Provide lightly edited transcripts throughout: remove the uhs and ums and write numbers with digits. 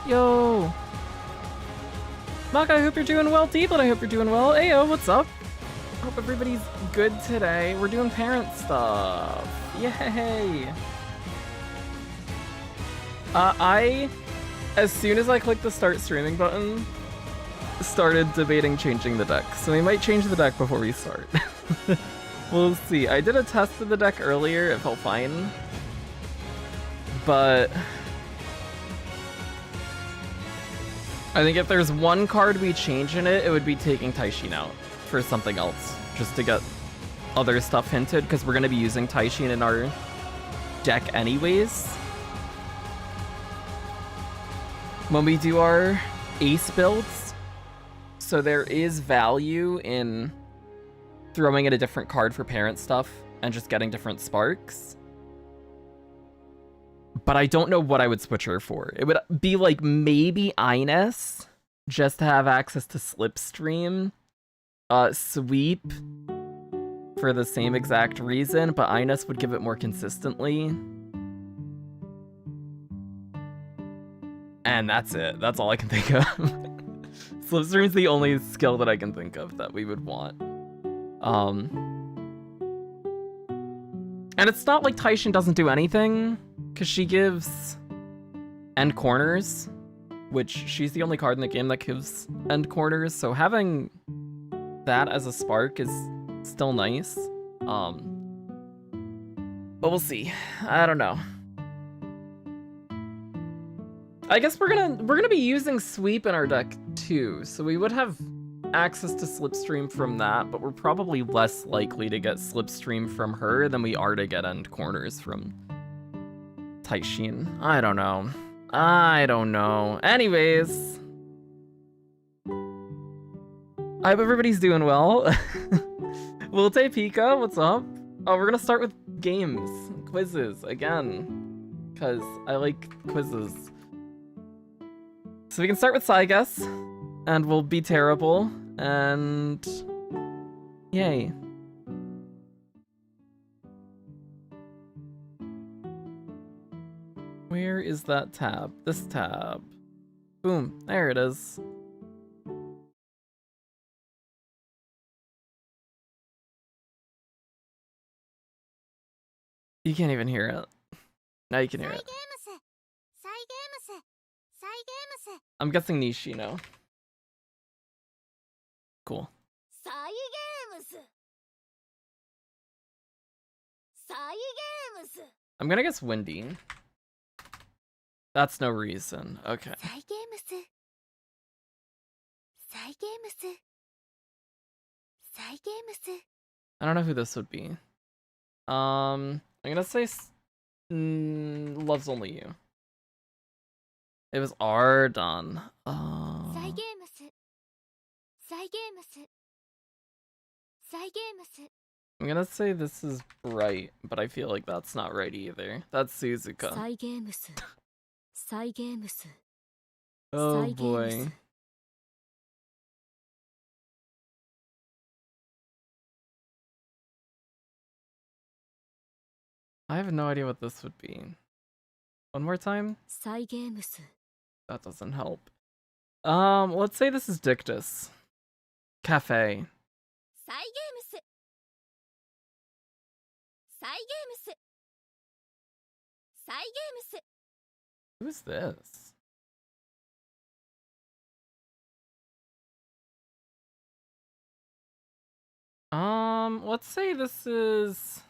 Yo! Maka, I hope you're doing well. Deeplet, I hope you're doing well. Ayo, what's up? Hope everybody's good today. We're doing parent stuff. Yay! As soon as I clicked the start streaming button, started debating changing the deck. So we might change the deck before we start. We'll see. I did a test of the deck earlier, it felt fine. But I think if there's one card we change in it, it would be taking Taishin out for something else, just to get other stuff hinted, because we're going to be using Taishin in our deck anyways. When we do our ace builds, so there is value in throwing in a different card for parent stuff and just getting different sparks. But I don't know what I would switch her for. It would be like maybe Ines, just to have access to Slipstream. Sweep for the same exact reason, but Ines would give it more consistently. And that's it. That's all I can think of. Slipstream's the only skill that I can think of that we would want. And it's not like Taishin doesn't do anything, because she gives end corners, which she's the only card in the game that gives end corners, so having that as a spark is still nice. But we'll see. I don't know. I guess we're gonna be using Sweep in our deck too, so we would have access to Slipstream from that, but we're probably less likely to get Slipstream from her than we are to get end corners from Taishin. I don't know. Anyways, I hope everybody's doing well. Wilte Pika, what's up? Oh, we're gonna start with games, quizzes again, because I like quizzes. So we can start with Cyguess, and we'll be terrible, and yay. Where is that tab? This tab. Boom, there it is. You can't even hear it. Now you can hear it. I'm guessing Nishino. Cool. I'm gonna guess Windy. That's no reason. Okay. I don't know who this would be. I'm gonna say Love's Only You. It was Ardon. I'm gonna say this is right, but I feel like that's not right either. That's Suzuka. Oh boy. I have no idea what this would be. One more time? That doesn't help. Let's say this is Dictus. Cafe. Who is this? Let's say this is...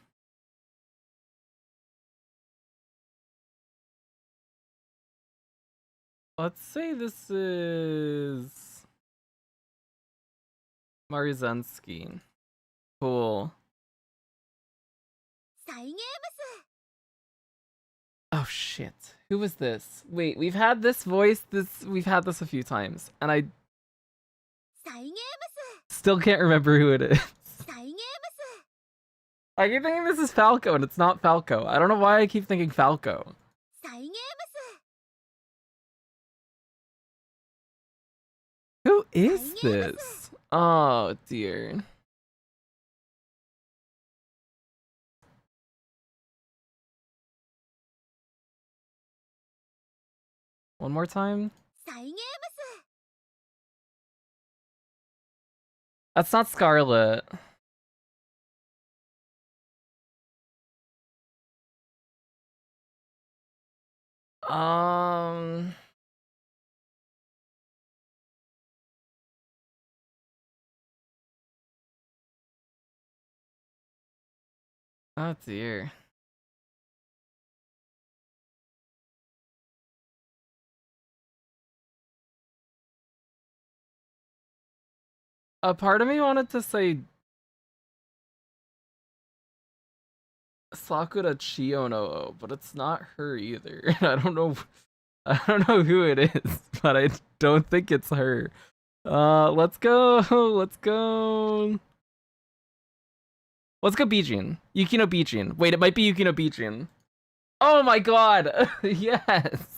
Let's say this is... Marzensky. Cool. Oh shit. Who was this? Wait, we've had this voice, we've had this a few times, and I still can't remember who it is. I keep thinking this is Falco, and it's not Falco. I don't know why I keep thinking Falco. Who is this? Oh dear. One more time? That's not Scarlet. Oh dear. A part of me wanted to say Sakura Chiono, but it's not her either. I don't know who it is, but I don't think it's her. Let's go. Let's go Bijin. Yukino Bijin. Wait, it might be Yukino Bijin. Oh my god. Yes.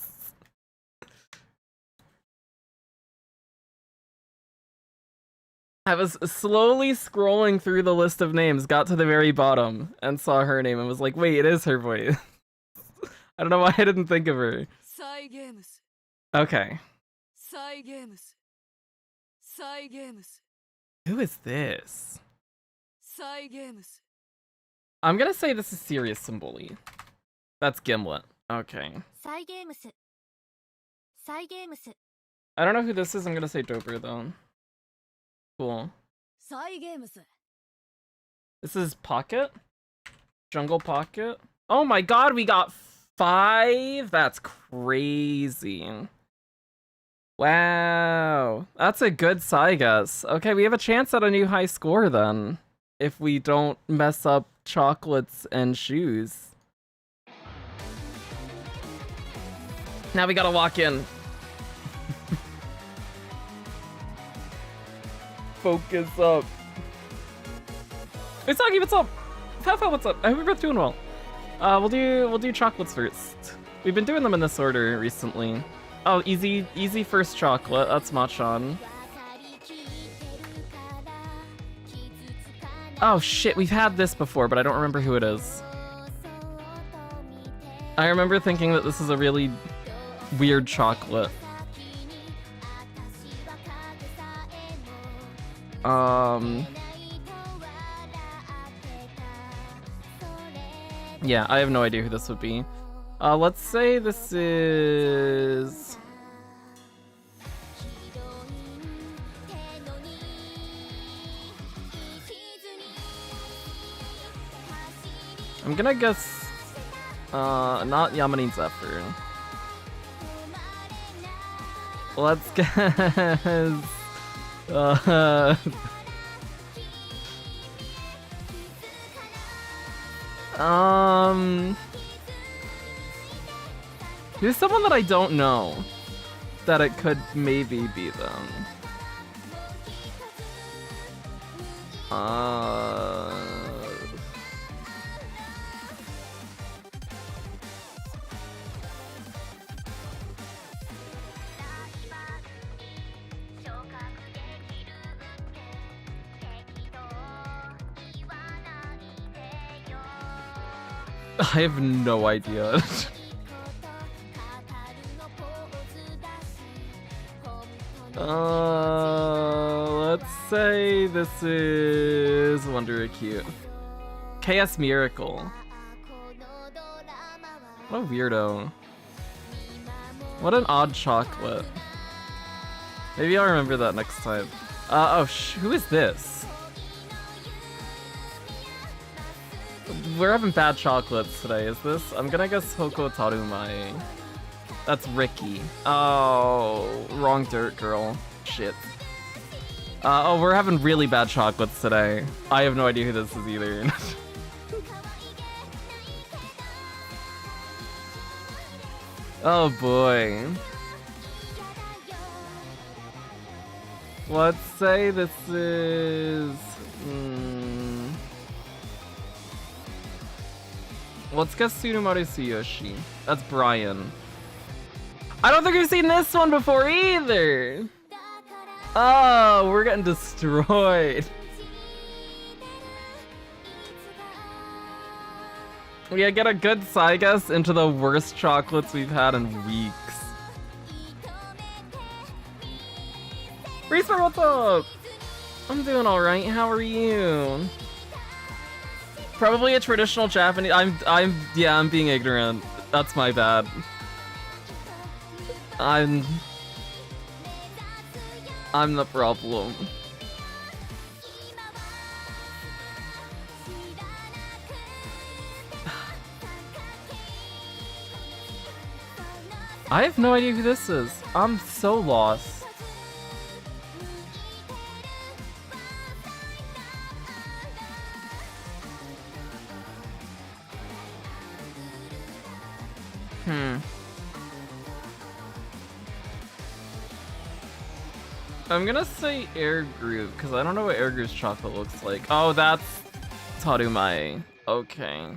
I was slowly scrolling through the list of names, got to the very bottom, and saw her name and was like, wait, it is her voice. I don't know why I didn't think of her. Okay. Who is this? I'm gonna say this is Serious Symboli. That's Gimlet. Okay. I don't know who this is, I'm gonna say Dober though. Cool. This is Pocket? Jungle Pocket? Oh my god, we got 5? That's crazy. Wow. That's a good Psy guess. Okay, we have a chance at a new high score then. If we don't mess up chocolates and shoes. Now we gotta walk in. Focus up. Usagi, what's up? Fafa, what's up? I hope we're both doing well. We'll do chocolates first. We've been doing them in this order recently. Oh, easy first chocolate. That's Machan. Oh shit, we've had this before, but I don't remember who it is. I remember thinking that this is a really weird chocolate. Yeah, I have no idea who this would be. Let's say this is... I'm gonna guess... not Yamanin Zephyr. Let's guess... There's someone that I don't know that it could maybe be them. I have no idea. Let's say this is Wonder Acute. KS Miracle. What a weirdo. What an odd chocolate. Maybe I'll remember that next time. Who is this? We're having bad chocolates today, is this? I'm gonna guess Hoko Tarumai. That's Ricky. Oh, wrong dirt girl. Shit. Oh, we're having really bad chocolates today. I have no idea who this is either. Oh boy. Let's say this is... Let's guess Tsunomaru Tsuyoshi. That's Brian. I don't think we've seen this one before either! Oh, we're getting destroyed. We get a good side guess into the worst chocolates we've had in weeks. Reaper, what's up? I'm doing alright, how are you? Probably a traditional Japanese. I'm being ignorant. That's my bad. I'm the problem. I have no idea who this is. I'm so lost. I'm gonna say Air Groove, because I don't know what Air Groove's chocolate looks like. Oh, that's Tarumai. Okay.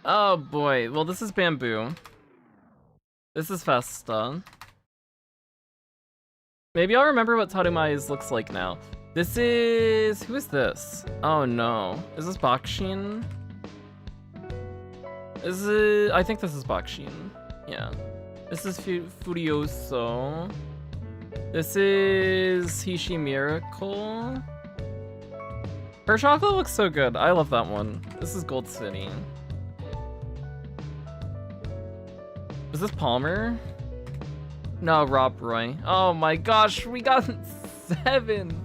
Oh boy. Well, this is Bamboo. This is Festa. Maybe I'll remember what Tarumai's looks like now. This is... Who is this? Oh no. Is this Bakshin? Is it... I think this is Bakshin. Yeah. This is Furioso. This is Hishi Miracle. Her chocolate looks so good. I love that one. This is Gold City. Is this Palmer? No, Rob Roy. Oh my gosh, we got 7.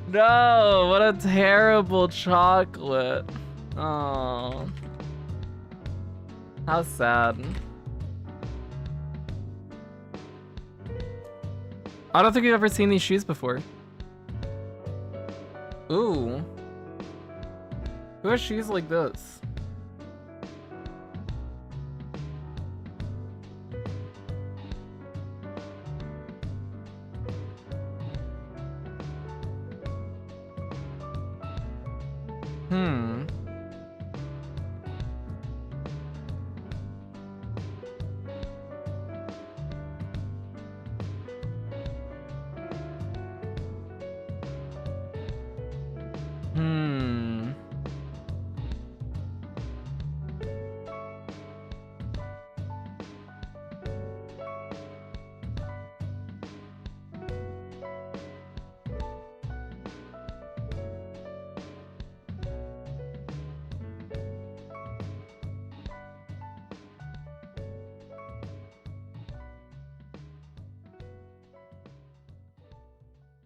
No, what a terrible chocolate. Oh. How sad. I don't think you've ever seen these shoes before. Ooh. Who has shoes like this?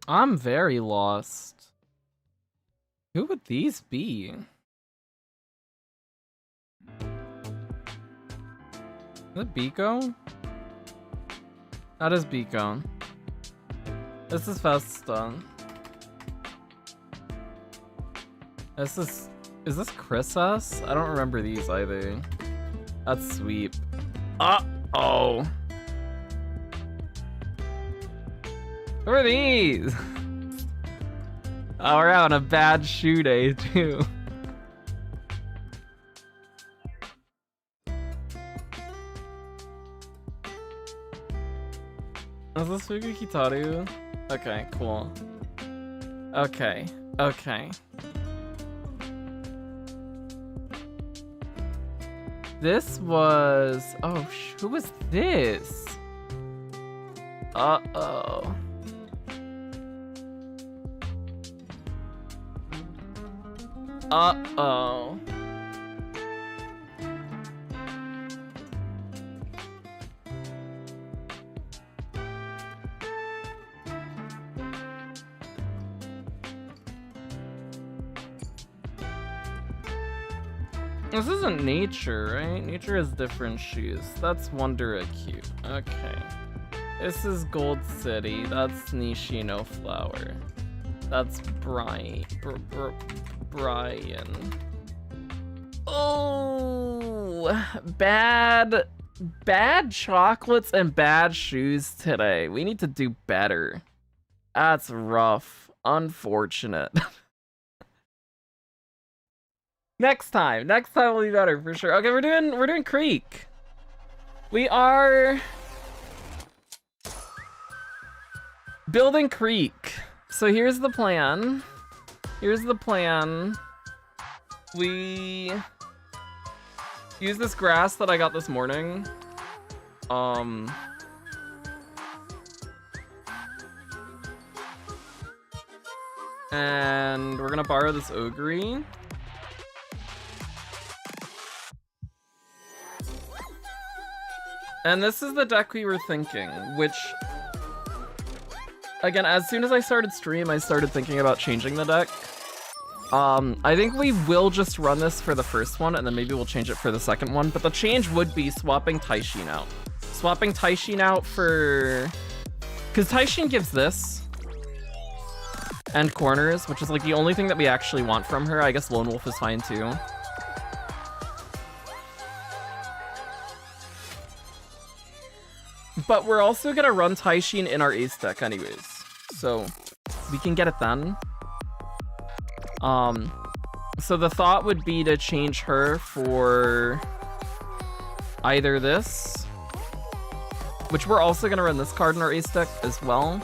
I'm very lost. Who would these be? Is it Biko? That is Biko. This is Festa. This is this Chris S? I don't remember these either. That's Sweep. Uh-oh. Who are these? Oh, we're having a bad shoe day too. Is this Fugu Kitaru? Okay, cool. Okay, okay. This was... Oh, who was this? Uh-oh. Uh-oh. This isn't Nature, right? Nature has different shoes. That's Wonder Acute. Okay. This is Gold City. That's Nishino Flower. That's Brian. Oh, bad chocolates and bad shoes today. We need to do better. That's rough. Unfortunate. Next time will be better for sure. Okay, we're doing Creek. We are building Creek. So here's the plan. We use this grass that I got this morning. And we're gonna borrow this Ogre. And this is the deck we were thinking, which, again, as soon as I started stream, I started thinking about changing the deck. I think we will just run this for the first one, and then maybe we'll change it for the second one, but the change would be swapping Taishin out. Swapping Taishin out for... Because Taishin gives this, and corners, which is like the only thing that we actually want from her. I guess Lone Wolf is fine too. But we're also gonna run Taishin in our ace deck anyways, so we can get it then. So the thought would be to change her for either this, which we're also gonna run this card in our ace deck as well.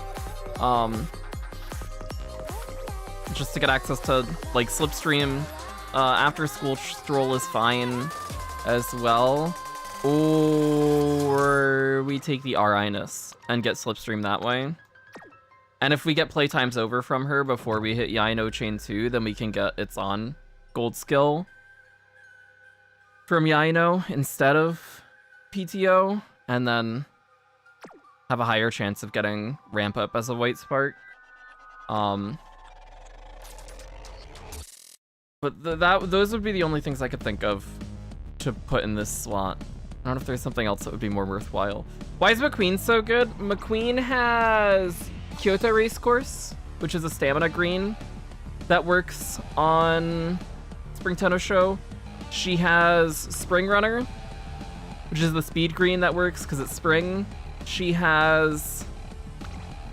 Just to get access to like Slipstream. After School Stroll is fine as well. Or we take the R-Inus and get Slipstream that way. And if we get playtimes over from her before we hit Yaino Chain 2, then we can get its on gold skill from Yaino instead of PTO, and then have a higher chance of getting Ramp Up as a White Spark. But those would be the only things I could think of to put in this slot. I don't know if there's something else that would be more worthwhile. Why is McQueen so good? McQueen has Kyoto Racecourse, which is a stamina green that works on Spring Tenno Show. She has Spring Runner, which is the speed green that works because it's spring. She has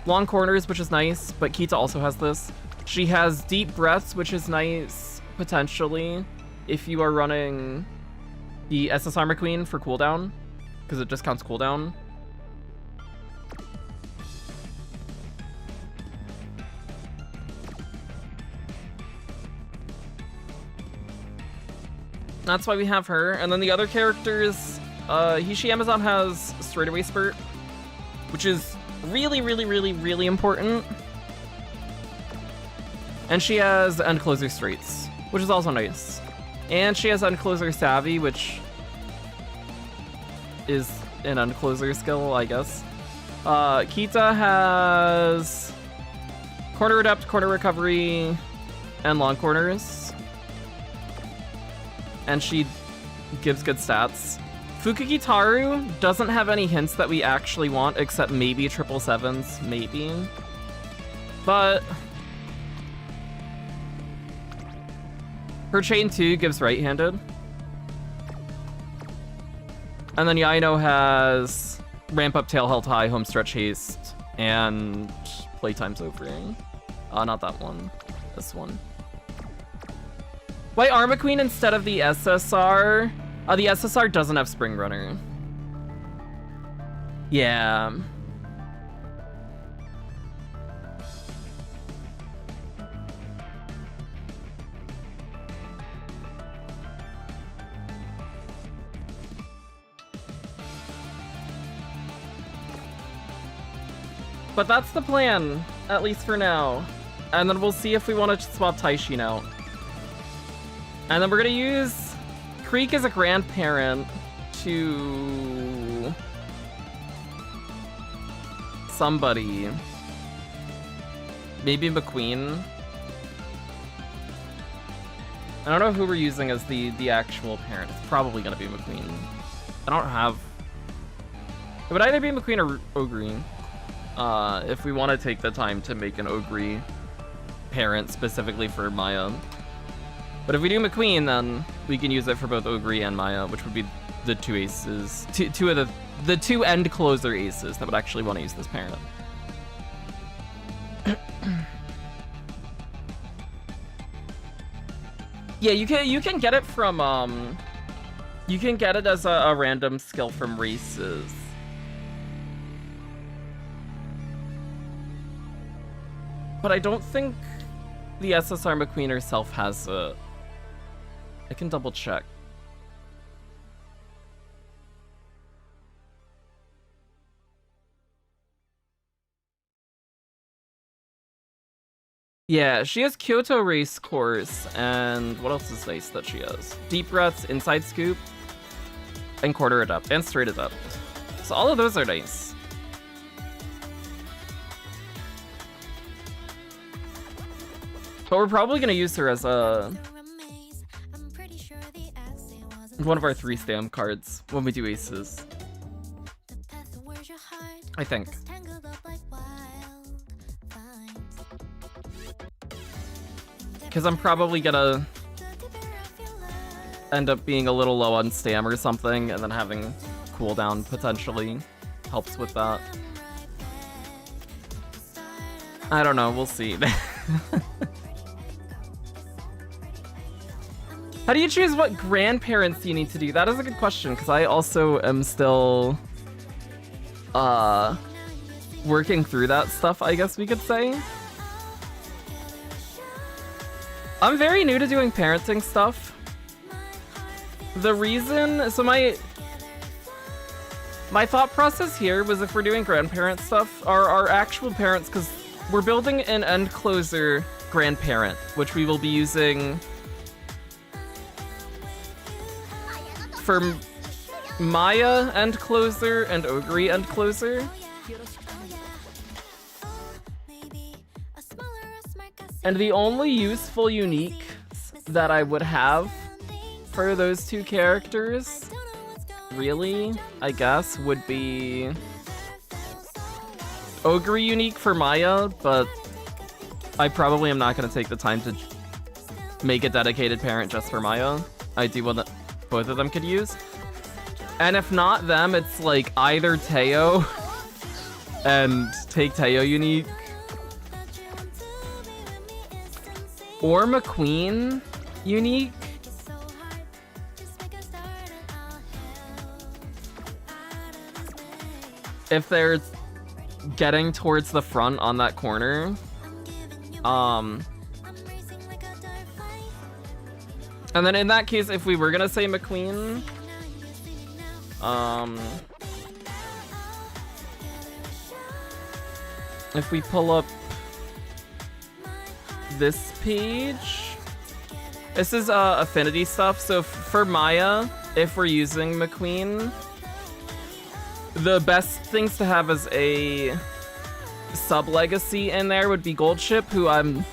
Long Corners, which is nice, but Kita also has this. She has Deep Breaths, which is nice, potentially, if you are running the SSR McQueen for cooldown, because it discounts cooldown. That's why we have her. And then the other characters, Hishi Amazon has Straightaway Spurt, which is really, really, really, really important. And she has End Closer Straits, which is also nice. And she has End Closer Savvy, which is an End Closer skill, I guess. Kita has Corner Adept, Corner Recovery, and Long Corners. And she gives good stats. Fukugitaru doesn't have any hints that we actually want, except maybe 777s, maybe. But her Chain 2 gives right-handed. And then Yaino has Ramp Up, Tail Held High, Homestretch Haste, and Playtime's Overing. Not that one. This one. Why Arma Queen instead of the SSR? The SSR doesn't have Spring Runner. Yeah. But that's the plan, at least for now. And then we'll see if we want to swap Taishin out. And then we're gonna use Creek as a grandparent to somebody. Maybe McQueen. I don't know who we're using as the actual parent. It's probably gonna be McQueen. I don't have... It would either be McQueen or Ogre. If we want to take the time to make an Ogre parent specifically for Maya. But if we do McQueen, then we can use it for both Ogre and Maya, which would be the two aces, two of the two end closer aces that would actually want to use this parent. Yeah, you can get it from you can get it as a random skill from races. But I don't think the SSR McQueen herself has it. I can double check. Yeah, she has Kyoto Race Course, and what else is nice that she has? Deep Breaths, Inside Scoop, and Quarter Adept, and Straight Adept. So all of those are nice. But we're probably gonna use her as a one of our 3 stamp cards when we do aces. I think. Because I'm probably gonna end up being a little low on stam or something, and then having cooldown potentially helps with that. I don't know, we'll see. How do you choose what grandparents you need to do? That is a good question, because I also am still working through that stuff, I guess we could say. I'm very new to doing parenting stuff. The reason, so my thought process here was if we're doing grandparent stuff, our actual parents, because we're building an end closer grandparent, which we will be using for Maya end closer and Ogre end closer. And the only useful uniques that I would have for those 2 characters, really, I guess, would be Ogre unique for Maya, but I probably am not going to take the time to make a dedicated parent just for Maya. I do want that both of them could use. And if not them, it's like either Teo and take Teo unique, or McQueen unique. If they're getting towards the front on that corner. And then in that case, if we were gonna say McQueen, if we pull up this page, this is affinity stuff. So for Maya, if we're using McQueen, the best things to have as a sub-legacy in there would be Goldship, who I'm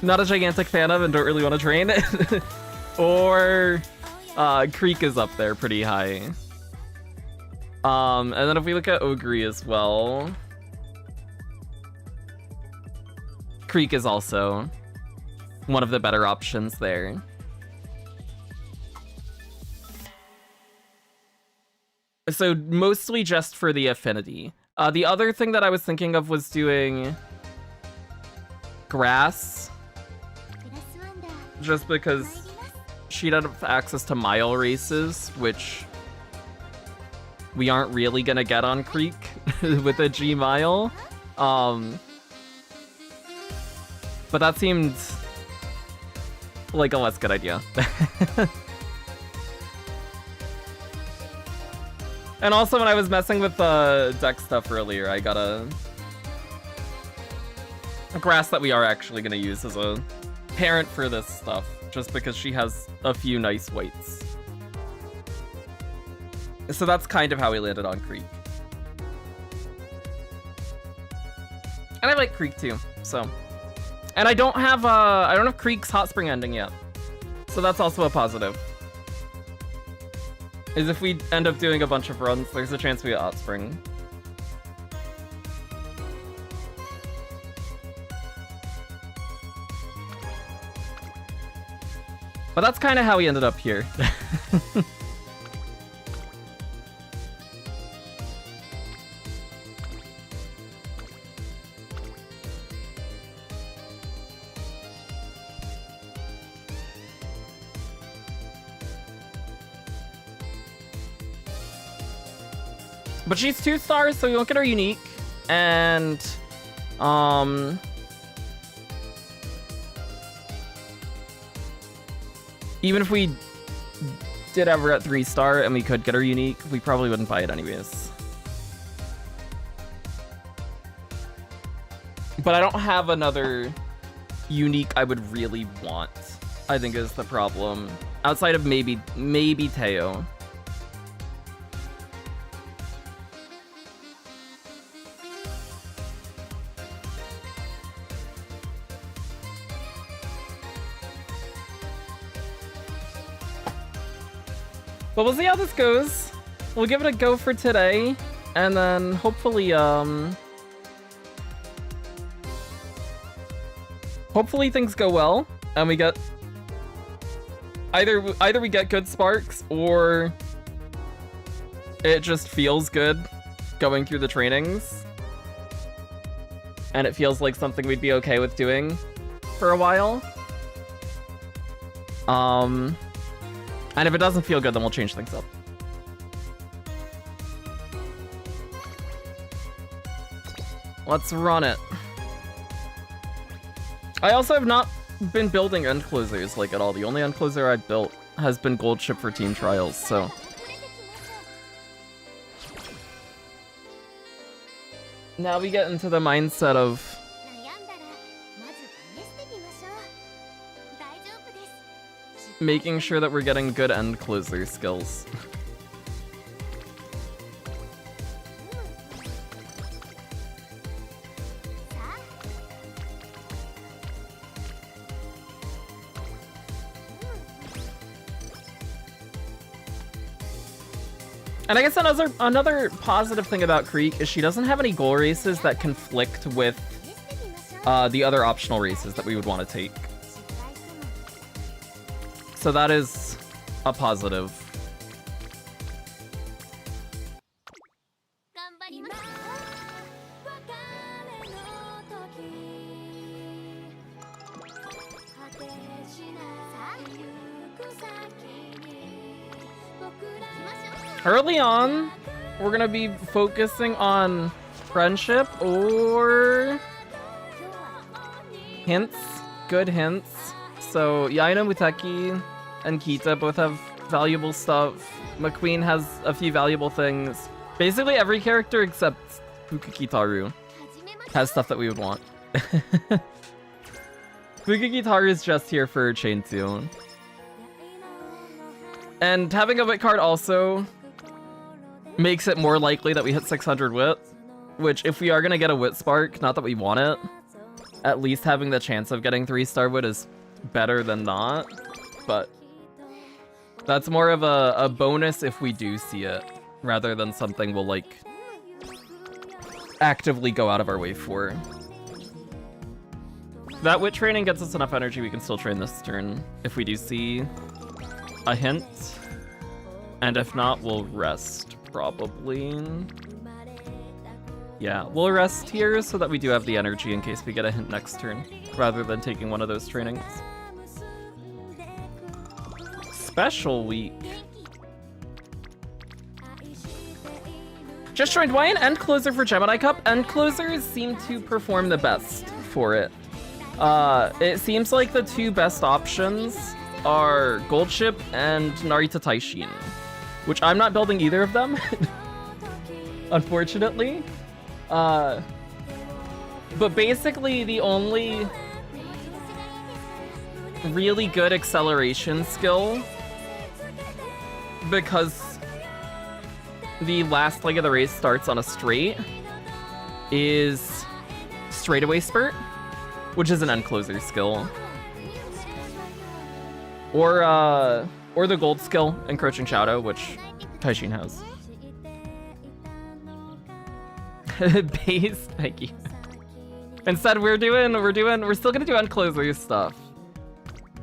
not a gigantic fan of and don't really want to train. Or Creek is up there pretty high. And then if we look at Ogre as well, Creek is also one of the better options there. So mostly just for the affinity. The other thing that I was thinking of was doing Grass, just because she'd have access to mile races, which we aren't really gonna get on Creek with a G mile. But that seemed like a less good idea. And also when I was messing with the deck stuff earlier, I got a Grass that we are actually gonna use as a parent for this stuff, just because she has a few nice weights. So that's kind of how we landed on Creek. And I like Creek too, so. And I don't have Creek's Hot Spring ending yet. So that's also a positive. Is if we end up doing a bunch of runs, there's a chance we get Hot Spring. But that's kind of how we ended up here. But she's 2 stars, so we won't get her unique. And even if we did have her at 3-star and we could get her unique, we probably wouldn't buy it anyways. But I don't have another unique I would really want, I think is the problem. Outside of maybe Teo. But we'll see how this goes. We'll give it a go for today, and then hopefully, hopefully things go well, and we get either we get good sparks, or it just feels good going through the trainings, and it feels like something we'd be okay with doing for a while. And if it doesn't feel good, then we'll change things up. Let's run it. I also have not been building end closers like at all. The only end closer I've built has been gold ship for team trials, so. Now we get into the mindset of making sure that we're getting good end closer skills. And I guess another positive thing about Creek is she doesn't have any goal races that conflict with the other optional races that we would want to take. So that is a positive. Early on, we're gonna be focusing on friendship or hints, good hints. So Yaina, Muteki, and Kita both have valuable stuff. McQueen has a few valuable things. Basically every character except Fukukitaru has stuff that we would want. Fukukitaru is just here for Chain 2. And having a wit card also makes it more likely that we hit 600 wit, which if we are gonna get a wit spark, not that we want it, at least having the chance of getting 3-star wit is better than not, but that's more of a bonus if we do see it, rather than something we'll, like, actively go out of our way for. That wit training gets us enough energy we can still train this turn if we do see a hint, and if not, we'll rest, probably. Yeah, we'll rest here so that we do have the energy in case we get a hint next turn, rather than taking one of those trainings. Special week. Just joined. Why an end closer for Gemini Cup? End closers seem to perform the best for it. It seems like the two best options are Gold Ship and Narita Taishin, which I'm not building either of them, unfortunately. But basically the only really good acceleration skill, because the last leg of the race starts on a straight, is Straightaway Spurt, which is an end closer skill. Or the gold skill, Encroaching Shadow, which Taishin has. Base, thank you. Instead, we're still gonna do end closer stuff.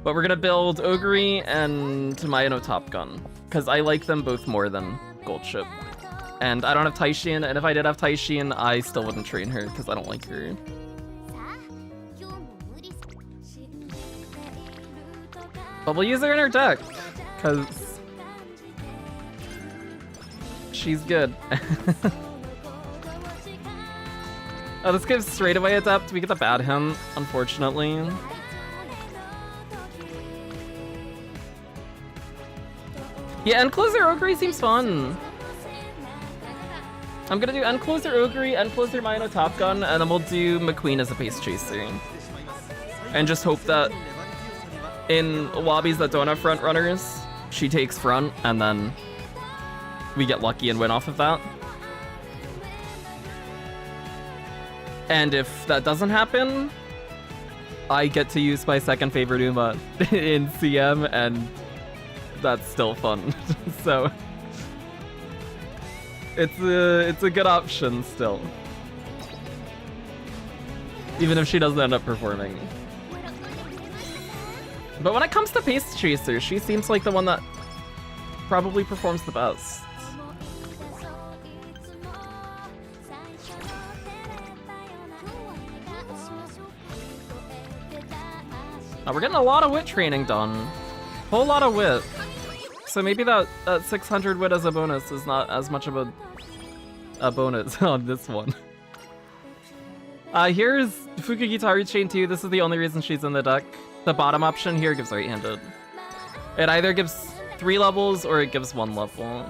But we're gonna build Ogre and Mayano Top Gun, because I like them both more than Gold Ship. And I don't have Taishin, and if I did have Taishin, I still wouldn't train her, because I don't like her. But we'll use her in her deck, because she's good. Oh, this gives Straightaway Adept. We get the bad hint, unfortunately. Yeah, and Closer Ogre seems fun. I'm gonna do End Closer Ogre, End Closer Mino Top Gun, and then we'll do McQueen as a pace chaser. And just hope that in lobbies that don't have front runners, she takes front, and then we get lucky and win off of that. And if that doesn't happen, I get to use my second favorite Uma in CM, and that's still fun. So it's a good option still, even if she doesn't end up performing. But when it comes to pace chaser, she seems like the one that probably performs the best. Now we're getting a lot of wit training done. Whole lot of wit. So maybe that 600 wit as a bonus is not as much of a bonus on this one. Here's Fukugitaru Chain 2. This is the only reason she's in the deck. The bottom option here gives right-handed. It either gives 3 levels or it gives 1 level.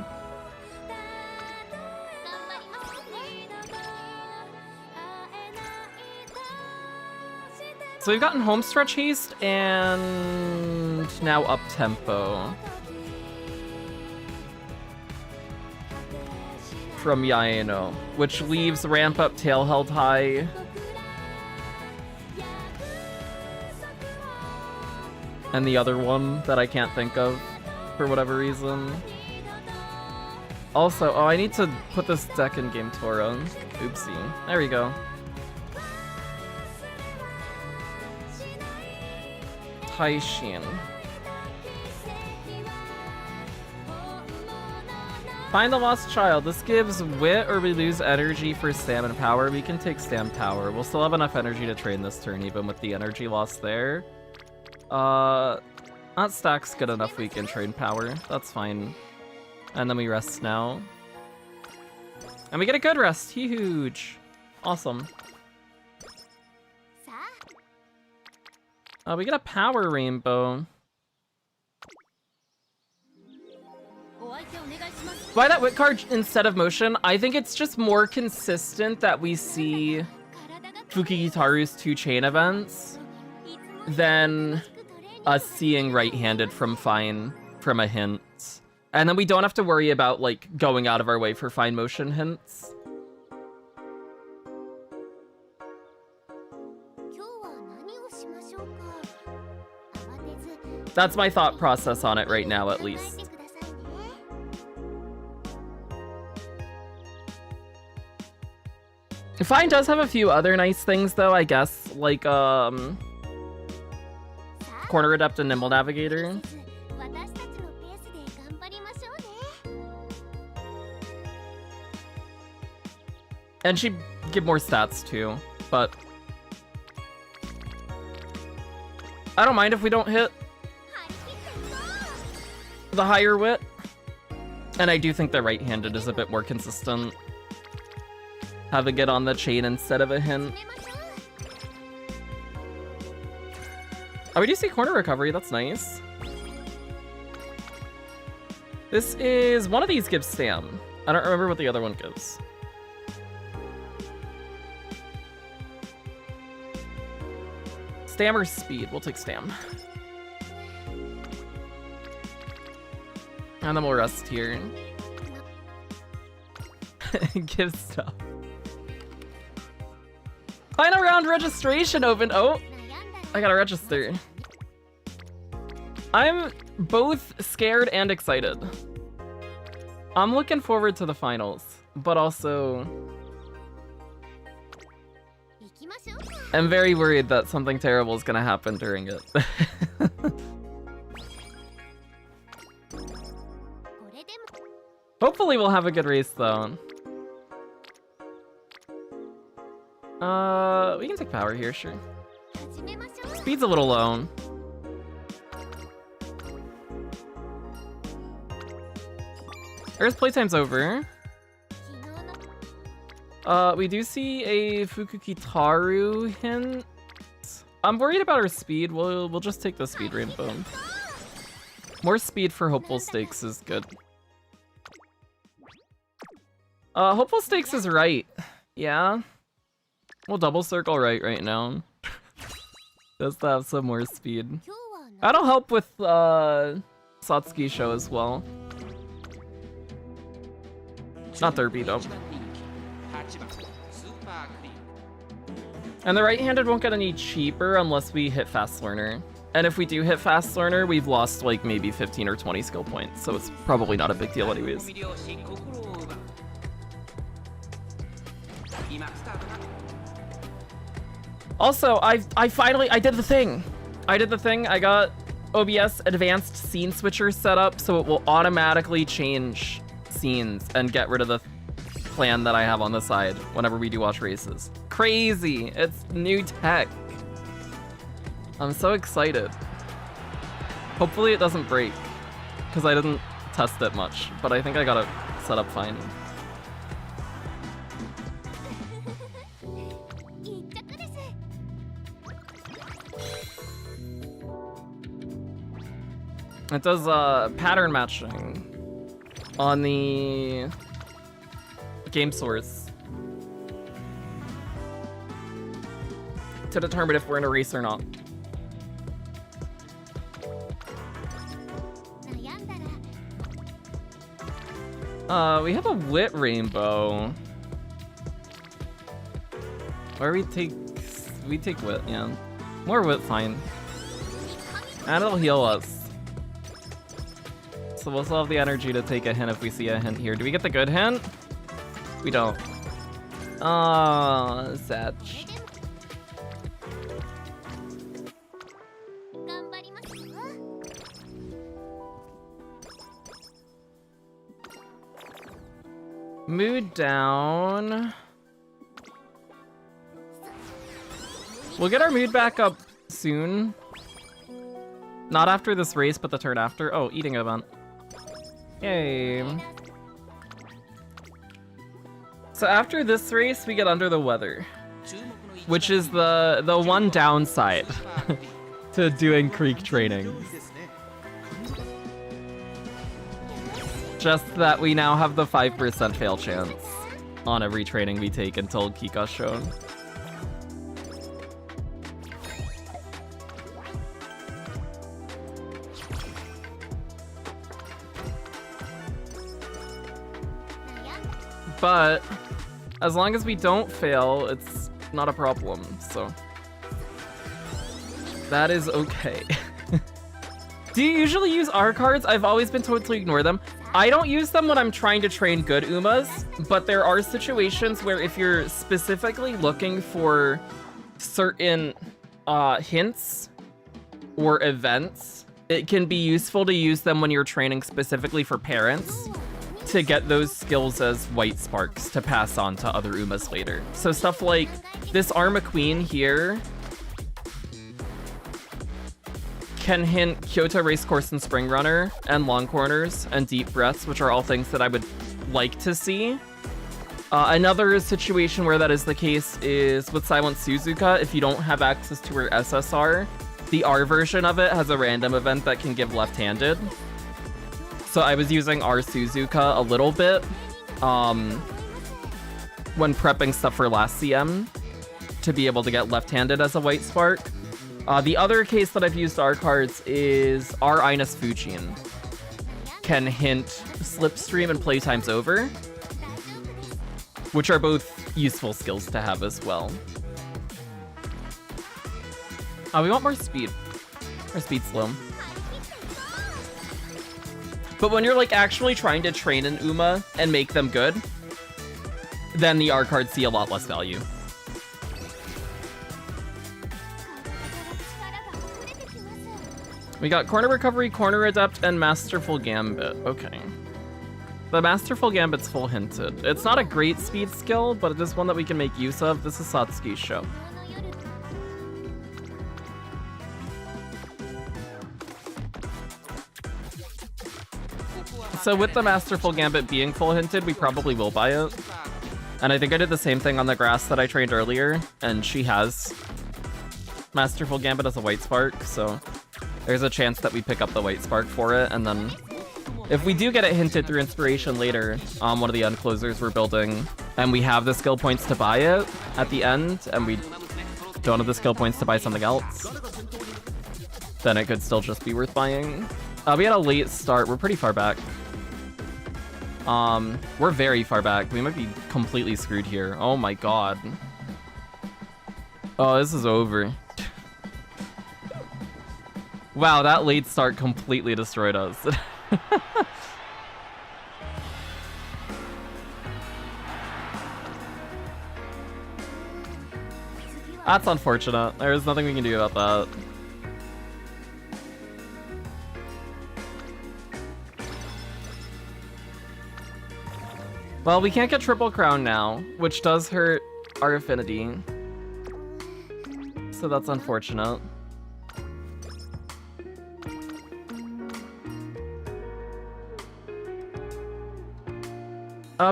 So we've gotten Homestretch Haste and now Up Tempo from Yaeno, which leaves Ramp Up Tail Held High. And the other one that I can't think of for whatever reason. Also, oh, I need to put this deck in Game Tora. Oopsie. There we go. Taishin. Find the Lost Child. This gives wit or we lose energy for stam and power. We can take stam power. We'll still have enough energy to train this turn even with the energy loss there. That stack's good enough we can train power. That's fine. And then we rest now. And we get a good rest. Huge. Awesome. We get a power rainbow. Why that wit card instead of motion? I think it's just more consistent that we see Fukugitaru's 2 chain events than us seeing right-handed from Fine from a hint. And then we don't have to worry about like going out of our way for fine motion hints. That's my thought process on it right now, at least. Fine does have a few other nice things, though, I guess, like, Corner Adept and Nimble Navigator. And she'd give more stats, too, but I don't mind if we don't hit the higher wit. And I do think the right-handed is a bit more consistent. Having it on the chain instead of a hint. Oh, we do see corner recovery, that's nice. This is, one of these gives stam. I don't remember what the other one gives. Stam or speed? We'll take stam. And then we'll rest here. Give stuff. Final round registration open. Oh, I gotta register. I'm both scared and excited. I'm looking forward to the finals, but also I'm very worried that something terrible is gonna happen during it. Hopefully we'll have a good race though. We can take power here, sure. Speed's a little low. Earth playtime's over. We do see a Fukugitaru hint. I'm worried about her speed. We'll just take the speed rainbow. More speed for hopeful stakes is good. Hopeful Stakes is right. Yeah. We'll double circle right now. Just to have some more speed. That'll help with Satsuki show as well. Not Derby though. And the right-handed won't get any cheaper unless we hit Fast Learner. And if we do hit Fast Learner, we've lost like maybe 15 or 20 skill points, so it's probably not a big deal anyways. Also, I did the thing. I got OBS Advanced Scene Switcher set up, so it will automatically change scenes and get rid of the plan that I have on the side whenever we do watch races. Crazy! It's new tech. I'm so excited. Hopefully it doesn't break, because I didn't test it much, but I think I got it set up fine. It does pattern matching on the game source to determine if we're in a race or not. We have a wit rainbow. Where we take wit, yeah. More wit, fine. And it'll heal us. So we'll still have the energy to take a hint if we see a hint here. Do we get the good hint? We don't. Oh, sad. Mood down. We'll get our mood back up soon. Not after this race, but the turn after. Oh, eating event. Yay. So after this race, we get under the weather, which is the one downside to doing creek training. Just that we now have the 5% fail chance on every training we take until Kika's shown. But as long as we don't fail, it's not a problem, so that is okay. Do you usually use R cards? I've always been told to ignore them. I don't use them when I'm trying to train good Umas, but there are situations where if you're specifically looking for certain hints or events, it can be useful to use them when you're training specifically for parents to get those skills as white sparks to pass on to other Umas later. So stuff like this Arma Queen here can hint Kyoto Racecourse and Spring Runner and long corners and deep breaths, which are all things that I would like to see. Another situation where that is the case is with Silent Suzuka. If you don't have access to her SSR, the R version of it has a random event that can give left-handed. So I was using R Suzuka a little bit when prepping stuff for last CM to be able to get left-handed as a white spark. The other case that I've used R cards is R Ines Fujin. Can hint Slipstream and Playtime's Over, which are both useful skills to have as well. We want more speed. Our speed's low. But when you're like actually trying to train an Uma and make them good, then the R cards see a lot less value. We got Corner Recovery, Corner Adept, and Masterful Gambit. Okay. The Masterful Gambit's full hinted. It's not a great speed skill, but it is one that we can make use of. This is Satsuki's show. So with the Masterful Gambit being full hinted, we probably will buy it. And I think I did the same thing on the grass that I trained earlier, and she has Masterful Gambit as a white spark, so there's a chance that we pick up the white spark for it, and then If we do get it hinted through inspiration later on one of the end closers we're building, and we have the skill points to buy it at the end, and we don't have the skill points to buy something else, then it could still just be worth buying. We had a late start. We're pretty far back. We're very far back. We might be completely screwed here. Oh my god. Oh, this is over. Wow, that late start completely destroyed us. That's unfortunate. There's nothing we can do about that. Well, we can't get triple crown now, which does hurt our affinity. So that's unfortunate.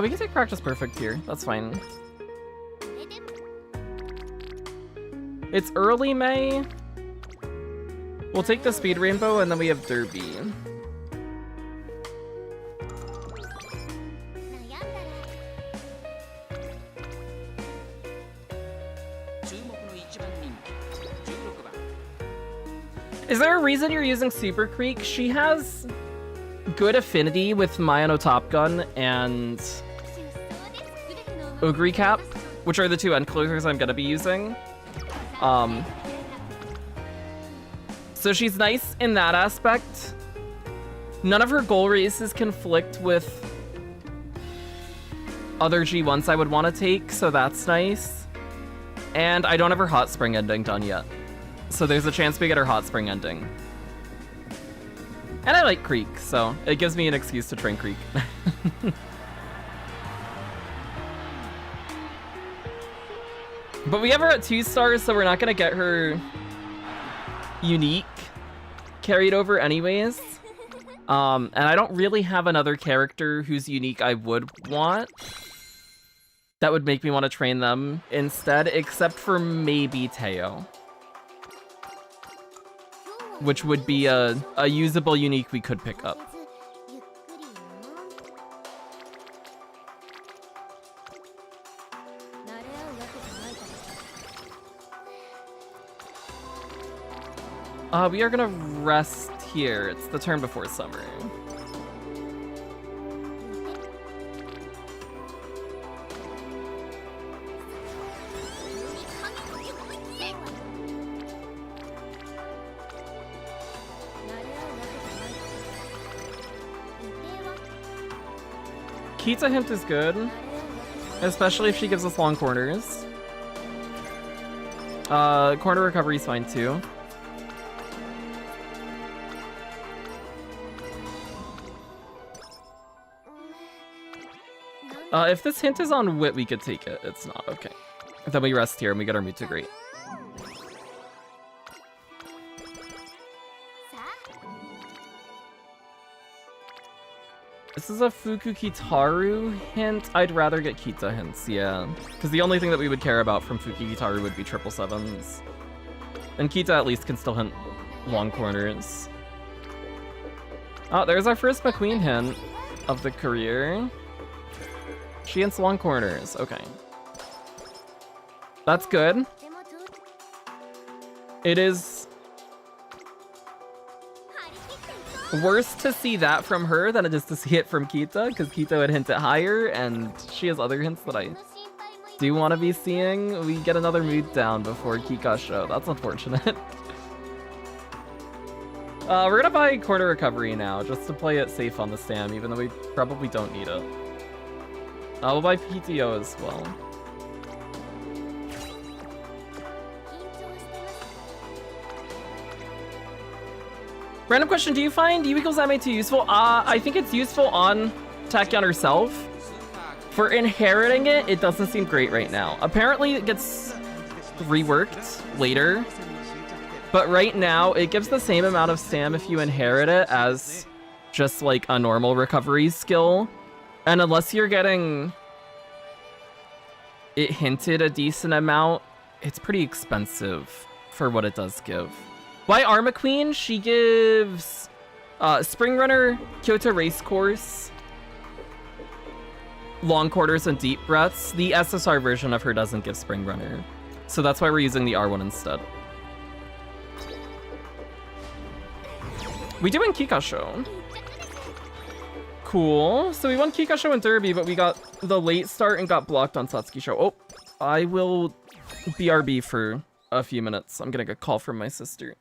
We can take practice perfect here. That's fine. It's early May. We'll take the speed rainbow and then we have Derby. Is there a reason you're using Super Creek? She has good affinity with Mayano Top Gun and Ogre Cap, which are the two end closers I'm gonna be using. So she's nice in that aspect. None of her goal races conflict with other G1s I would want to take, so that's nice. And I don't have her Hot Spring ending done yet. So there's a chance we get her Hot Spring ending. And I like Creek, so it gives me an excuse to train Creek. But we have her at 2 stars, so we're not gonna get her unique carried over anyways. And I don't really have another character whose unique I would want that would make me want to train them instead, except for maybe Teo, which would be a usable unique we could pick up. We are gonna rest here. It's the turn before summer. Kita hint is good, especially if she gives us long corners. Corner recovery is fine too. If this hint is on wit, we could take it. It's not. Okay. Then we rest here and we get our mood to great. This is a Fuku Kitaru hint. I'd rather get Kita hints, yeah. Because the only thing that we would care about from Fuku Kitaru would be 777s. And Kita at least can still hint long corners. Oh, there's our first McQueen hint of the career. She hints long corners. Okay. That's good. It is worse to see that from her than it is to see it from Kita, because Kita would hint it higher, and she has other hints that I do want to be seeing. We get another mood down before Kika's show. That's unfortunate. We're gonna buy corner recovery now, just to play it safe on the Stam, even though we probably don't need it. We'll buy PTO as well. Random question, do you find U equals MA2 useful? I think it's useful on Tachyon herself. For inheriting it, it doesn't seem great right now. Apparently it gets reworked later. But right now, it gives the same amount of stam if you inherit it as just like a normal recovery skill. And unless you're getting it hinted a decent amount, it's pretty expensive for what it does give. Why Arma Queen? She gives Spring Runner, Kyoto Racecourse, Long Quarters, and Deep Breaths. The SSR version of her doesn't give Spring Runner, so that's why we're using the R1 instead. We do win Kikasho. Cool. So we won Kikasho and Derby, but we got the late start and got blocked on Satsuki Show. Oh, I will BRB for a few minutes. I'm getting a call from my sister.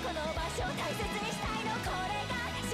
この場所を大切にしたいのこれが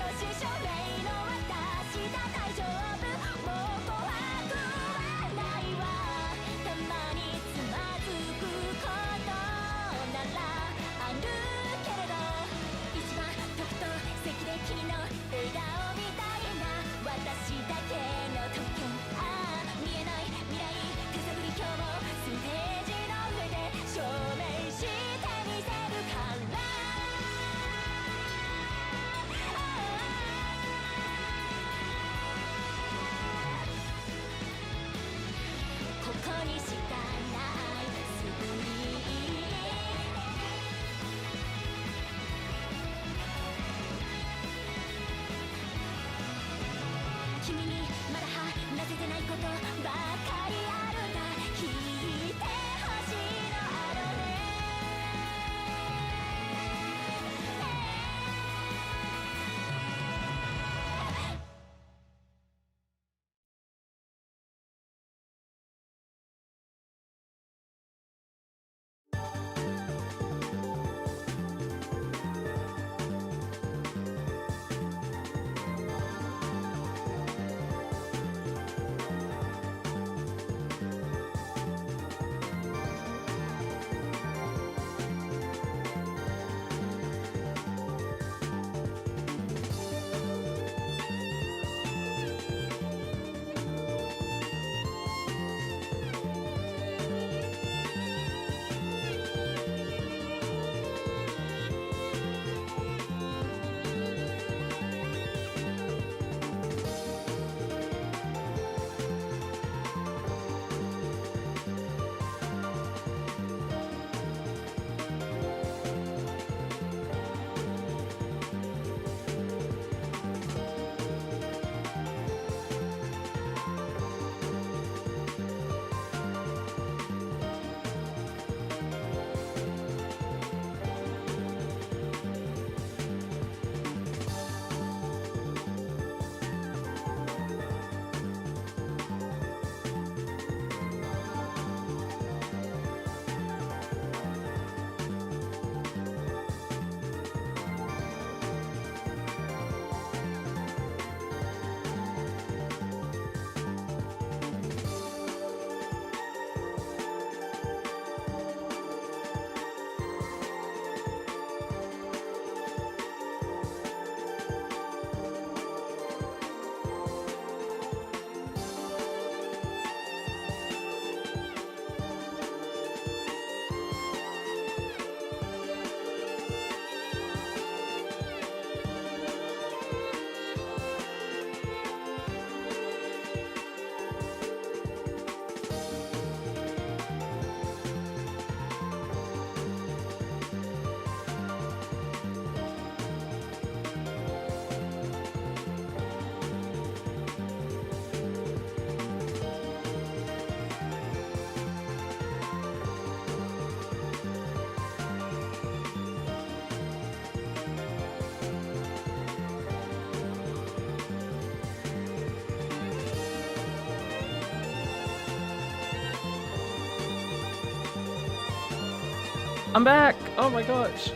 I'm back! Oh my gosh.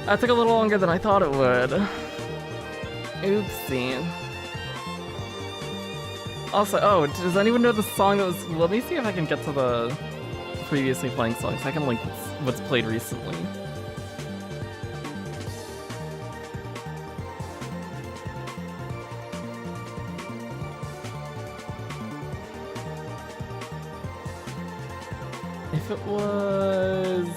That took a little longer than I thought it would. Oopsie. Also, oh, does anyone know the song that was... Let me see if I can get to the previously playing songs. I can link what's played recently. If it was...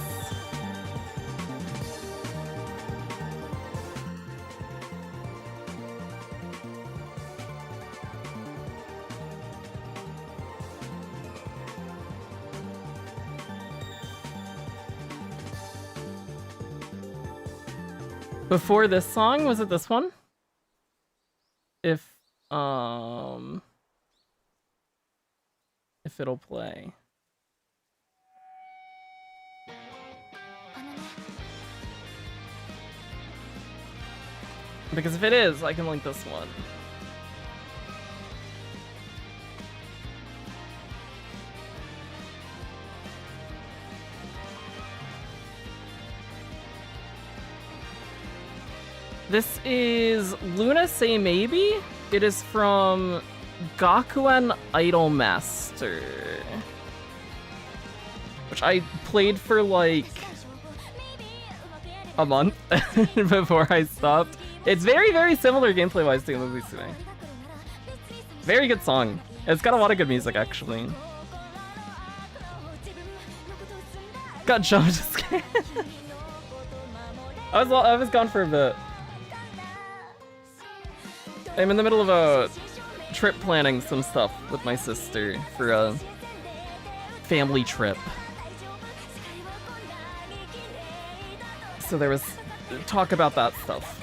Before this song, was it this one? If it'll play. Because if it is, I can link this one. This is Luna Say Maybe. It is from Gakuen Idolmaster, which I played for like a month before I stopped. It's very, very similar gameplay-wise to Musume. Very good song. It's got a lot of good music, actually. Got jumped. Just kidding. I was gone for a bit. I'm in the middle of a trip planning some stuff with my sister for a family trip. So there was talk about that stuff.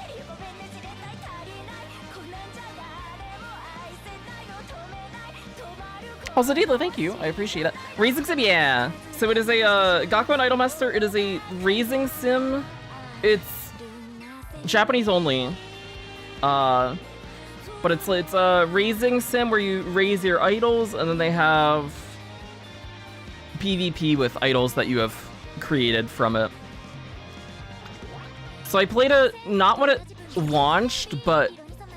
Also, Deedla, thank you. I appreciate it. Raising Sim, yeah. So it is a Gacha and Idolmaster. It is a raising sim. It's Japanese only. But it's a raising sim where you raise your idols, and then they have PvP with idols that you have created from it. So I played it not when it launched, but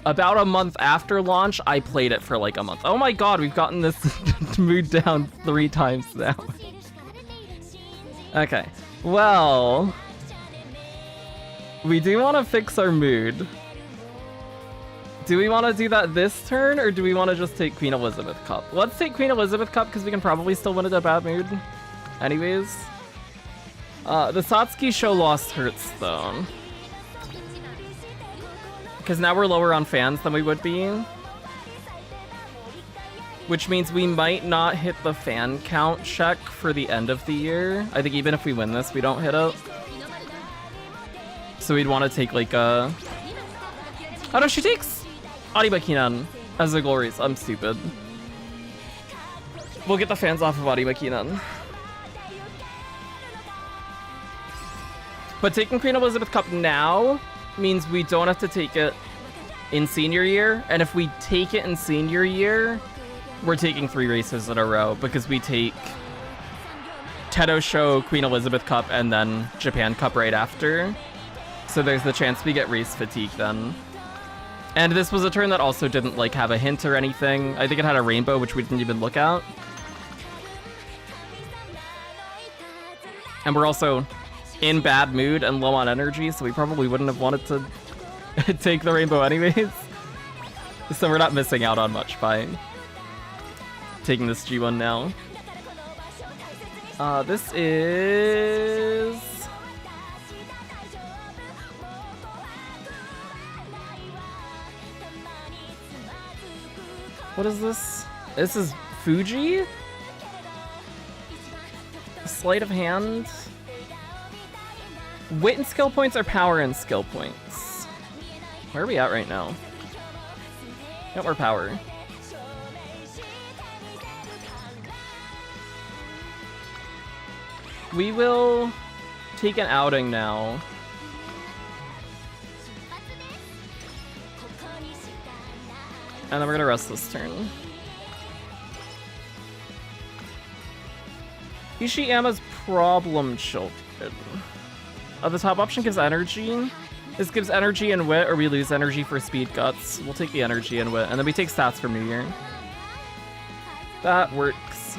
about a month after launch, I played it for like a month. Oh my god, we've gotten this mood down 3 times now. Okay, well, we do want to fix our mood. Do we want to do that this turn, or do we want to just take Queen Elizabeth Cup? Let's take Queen Elizabeth Cup, because we can probably still win in a bad mood. Anyways. The Satsuki show lost hurts, though. Because now we're lower on fans than we would be. Which means we might not hit the fan count check for the end of the year. I think even if we win this, we don't hit it. So we'd want to take like a... Oh no, she takes Aribakinan as a goal race. I'm stupid. We'll get the fans off of Aribakinan. But taking Queen Elizabeth Cup now means we don't have to take it in senior year. And if we take it in senior year, we're taking 3 races in a row because we take Tedo Show, Queen Elizabeth Cup, and then Japan Cup right after. So there's the chance we get race fatigue then. And this was a turn that also didn't like have a hint or anything. I think it had a rainbow, which we didn't even look at. And we're also in bad mood and low on energy, so we probably wouldn't have wanted to take the rainbow anyways. So we're not missing out on much by taking this G1 now. This is... What is this? This is Fuji? Sleight of hand? Wit and skill points or power and skill points? Where are we at right now? Got more power. We will take an outing now. And then we're gonna rest this turn. Ishiyama's Problem Children. The top option gives energy. This gives energy and wit, or we lose energy for speed guts. We'll take the energy and wit, and then we take stats from New Year. That works.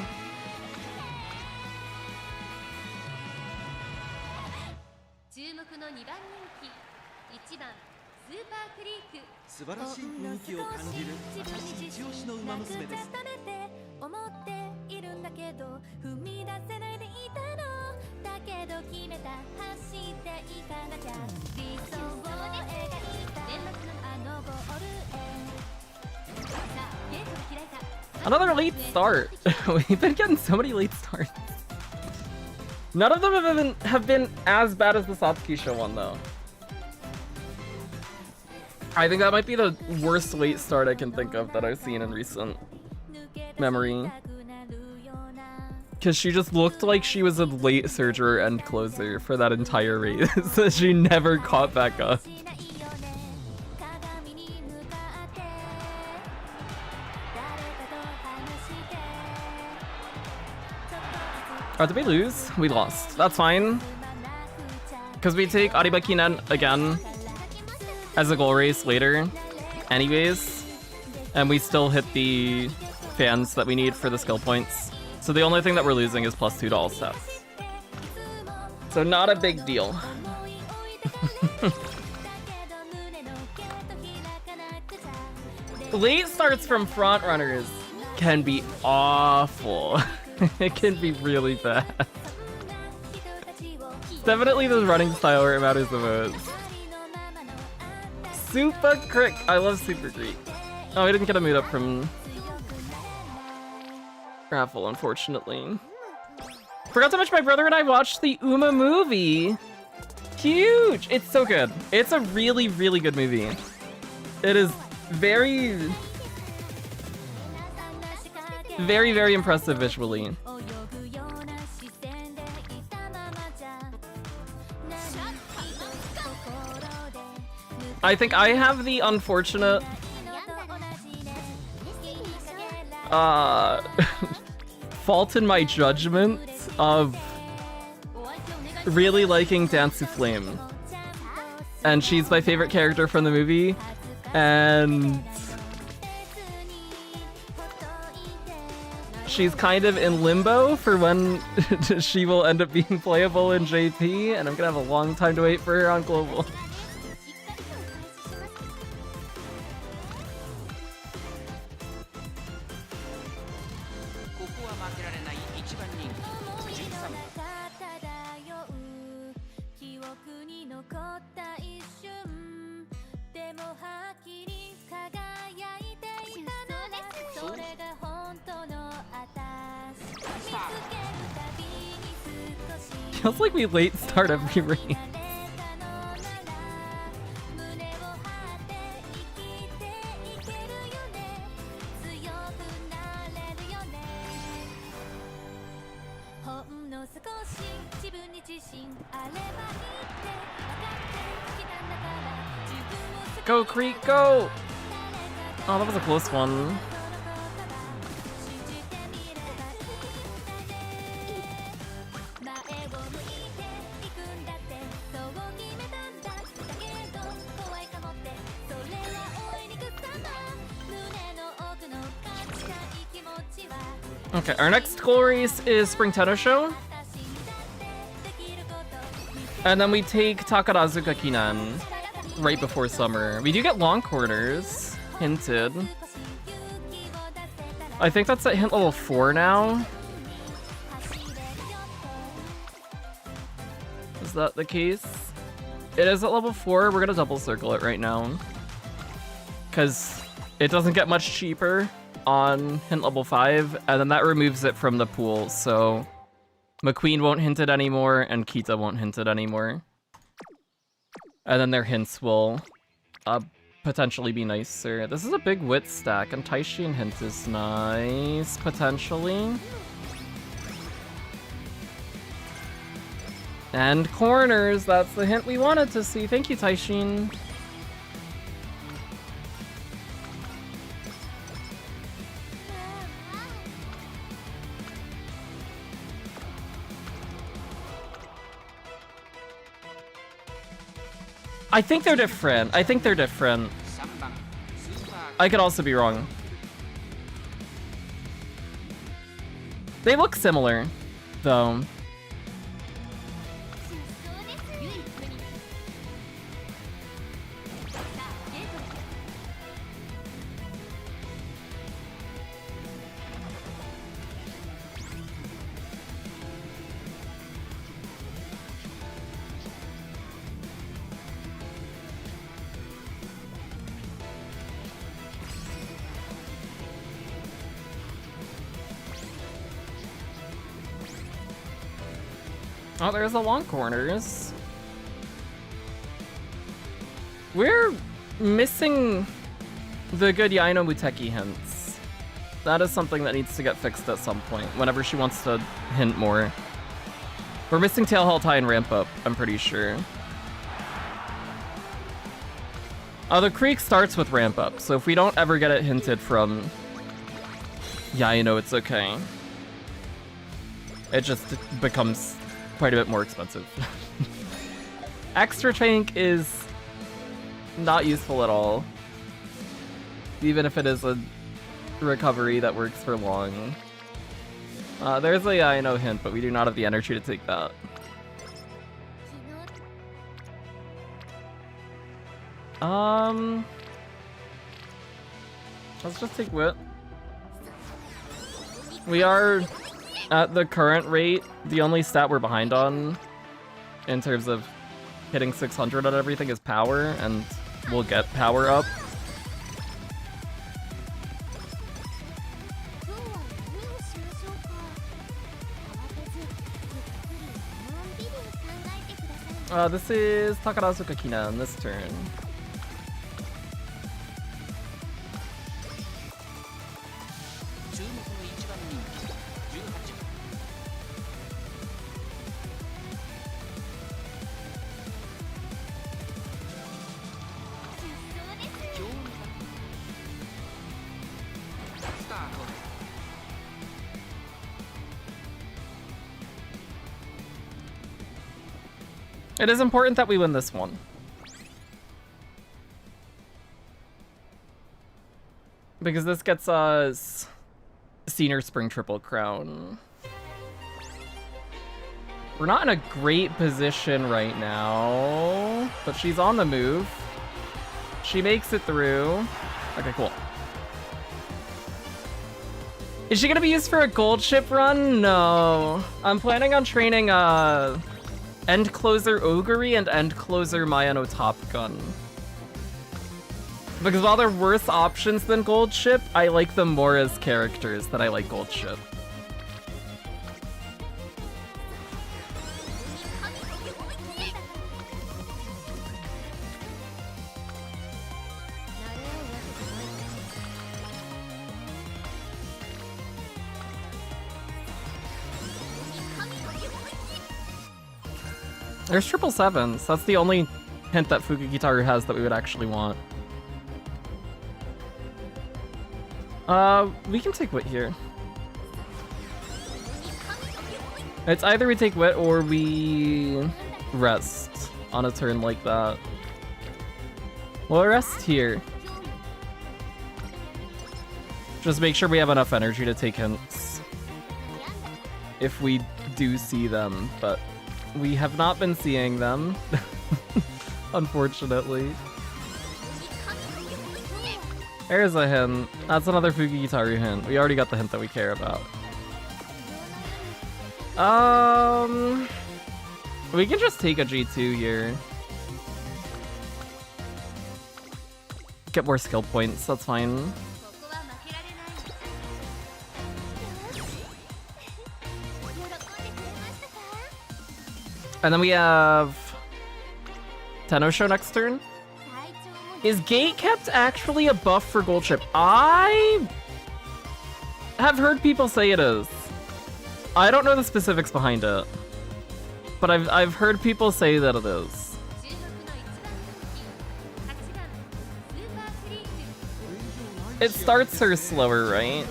Another late start. We've been getting so many late starts. None of them have been as bad as the Satsuki show one, though. I think that might be the worst late start I can think of that I've seen in recent memory. Because she just looked like she was a late surger and closer for that entire race. She never caught back up. Oh, did we lose? We lost. That's fine. Because we take Aribakinan again as a goal race later anyways. And we still hit the fans that we need for the skill points. So the only thing that we're losing is +2 to all stats. So not a big deal. Late starts from front runners can be awful. It can be really bad. Definitely the running style where it matters the most. Super Crick. I love Super Creek. Oh, I didn't get a mood up from Raffle, unfortunately. Forgot to mention my brother and I watched the Uma movie. Huge! It's so good. It's a really, really good movie. It is very, very, very impressive visually. I think I have the unfortunate fault in my judgment of really liking Dance to Flame. And she's my favorite character from the movie. And she's kind of in limbo for when she will end up being playable in JP, and I'm gonna have a long time to wait for her on Global. Feels like we late start every raid. Go, Creek, go! Oh, that was a close one. Okay, our next goal race is Spring Tennis Show. And then we take Takarazuka Kinan right before summer. We do get long corners, hinted. I think that's at hint level 4 now. Is that the case? It is at level 4. We're gonna double circle it right now, because it doesn't get much cheaper on hint level 5, and then that removes it from the pool, so McQueen won't hint it anymore, and Kita won't hint it anymore. And then their hints will potentially be nicer. This is a big wit stack, and Taishin hint is nice, potentially. And corners, that's the hint we wanted to see. Thank you, Taishin. I think they're different. I think they're different. I could also be wrong. They look similar, though. Oh, there's the long corners. We're missing the good Yaino Muteki hints. That is something that needs to get fixed at some point, whenever she wants to hint more. We're missing Tail Halt High and Ramp Up, I'm pretty sure. The Creek starts with Ramp Up, so if we don't ever get it hinted from Yaino, it's okay. It just becomes quite a bit more expensive. Extra tank is not useful at all, even if it is a recovery that works for long. There's a Yaino hint, but we do not have the energy to take that. Let's just take Wit. We are, at the current rate, the only stat we're behind on in terms of hitting 600 on everything is power, and we'll get power up. This is Takarazuka Kina on this turn. It is important that we win this one. Because this gets us Senior Spring Triple Crown. We're not in a great position right now, but she's on the move. She makes it through. Okay, cool. Is she gonna be used for a gold ship run? No. I'm planning on training End Closer Ogre and End Closer Mayano Top Gun. Because while they're worse options than Gold Ship, I like them more as characters than I like Gold Ship. There's 777s. That's the only hint that Fukugitaru has that we would actually want. We can take Wit here. It's either we take Wit or we rest on a turn like that. We'll rest here. Just make sure we have enough energy to take hints if we do see them, but we have not been seeing them, unfortunately. There's a hint. That's another Fukugitaru hint. We already got the hint that we care about. We can just take a G2 here. Get more skill points, that's fine. And then we have Tenno next turn. Is Gate kept actually a buff for Gold Ship? I have heard people say it is. I don't know the specifics behind it, but I've heard people say that it is. It starts her slower, right?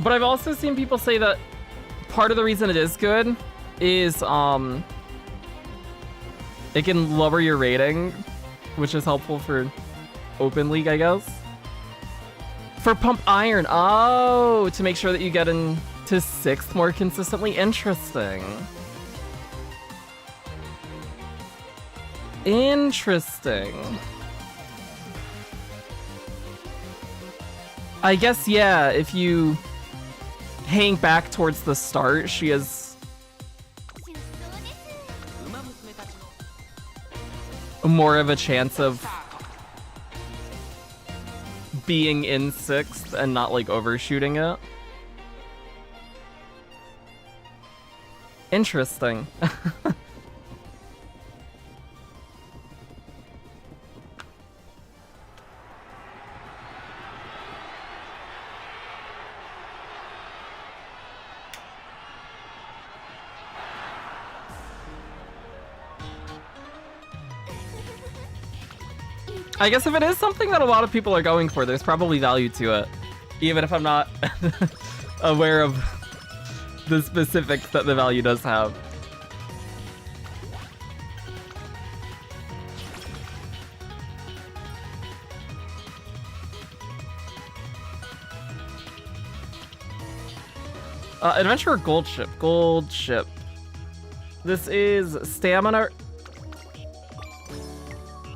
But I've also seen people say that part of the reason it is good is it can lower your rating, which is helpful for Open League, I guess. For Pump Iron, oh, to make sure that you get into 6th more consistently. Interesting. Interesting. I guess, yeah, if you hang back towards the start, she has more of a chance of being in 6th and not like overshooting it. Interesting. I guess if it is something that a lot of people are going for, there's probably value to it, even if I'm not aware of the specifics that the value does have. Adventure or gold ship? Gold ship. This is stamina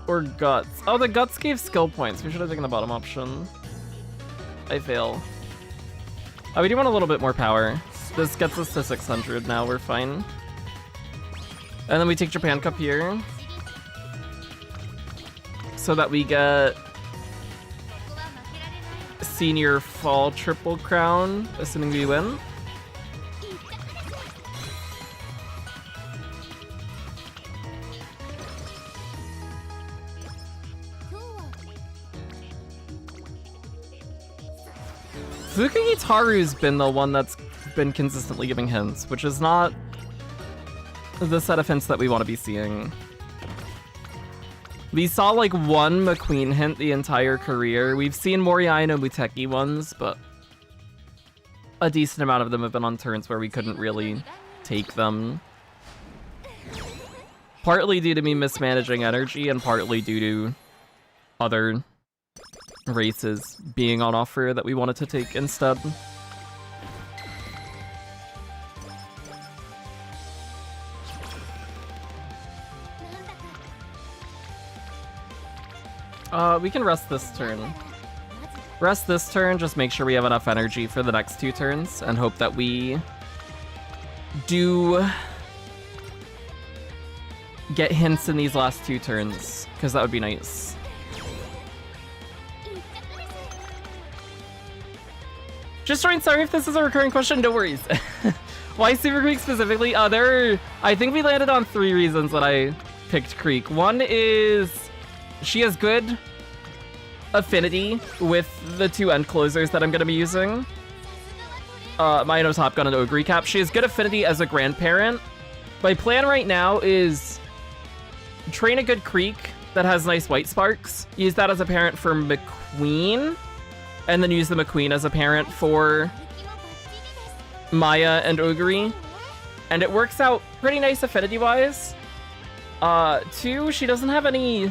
or guts. Oh, the guts gave skill points. We should have taken the bottom option. I fail. Oh, we do want a little bit more power. This gets us to 600 now, we're fine. And then we take Japan Cup here. So that we get Senior Fall Triple Crown, assuming we win. Fukugi Taru's been the one that's been consistently giving hints, which is not the set of hints that we want to be seeing. We saw like one McQueen hint the entire career. We've seen Moriai and Muteki ones, but a decent amount of them have been on turns where we couldn't really take them. Partly due to me mismanaging energy and partly due to other races being on offer that we wanted to take instead. We can rest this turn. Rest this turn, just make sure we have enough energy for the next 2 turns, and hope that we do get hints in these last 2 turns, because that would be nice. Just joined, sorry if this is a recurring question, no worries. Why Super Creek specifically? I think we landed on 3 reasons that I picked Creek. One is she has good affinity with the 2 end closers that I'm going to be using. Maino Top Gun and Ogre Cap. She has good affinity as a grandparent. My plan right now is train a good Creek that has nice white sparks. Use that as a parent for McQueen. And then use the McQueen as a parent for Maya and Ogre. And it works out pretty nice affinity-wise. 2, she doesn't have any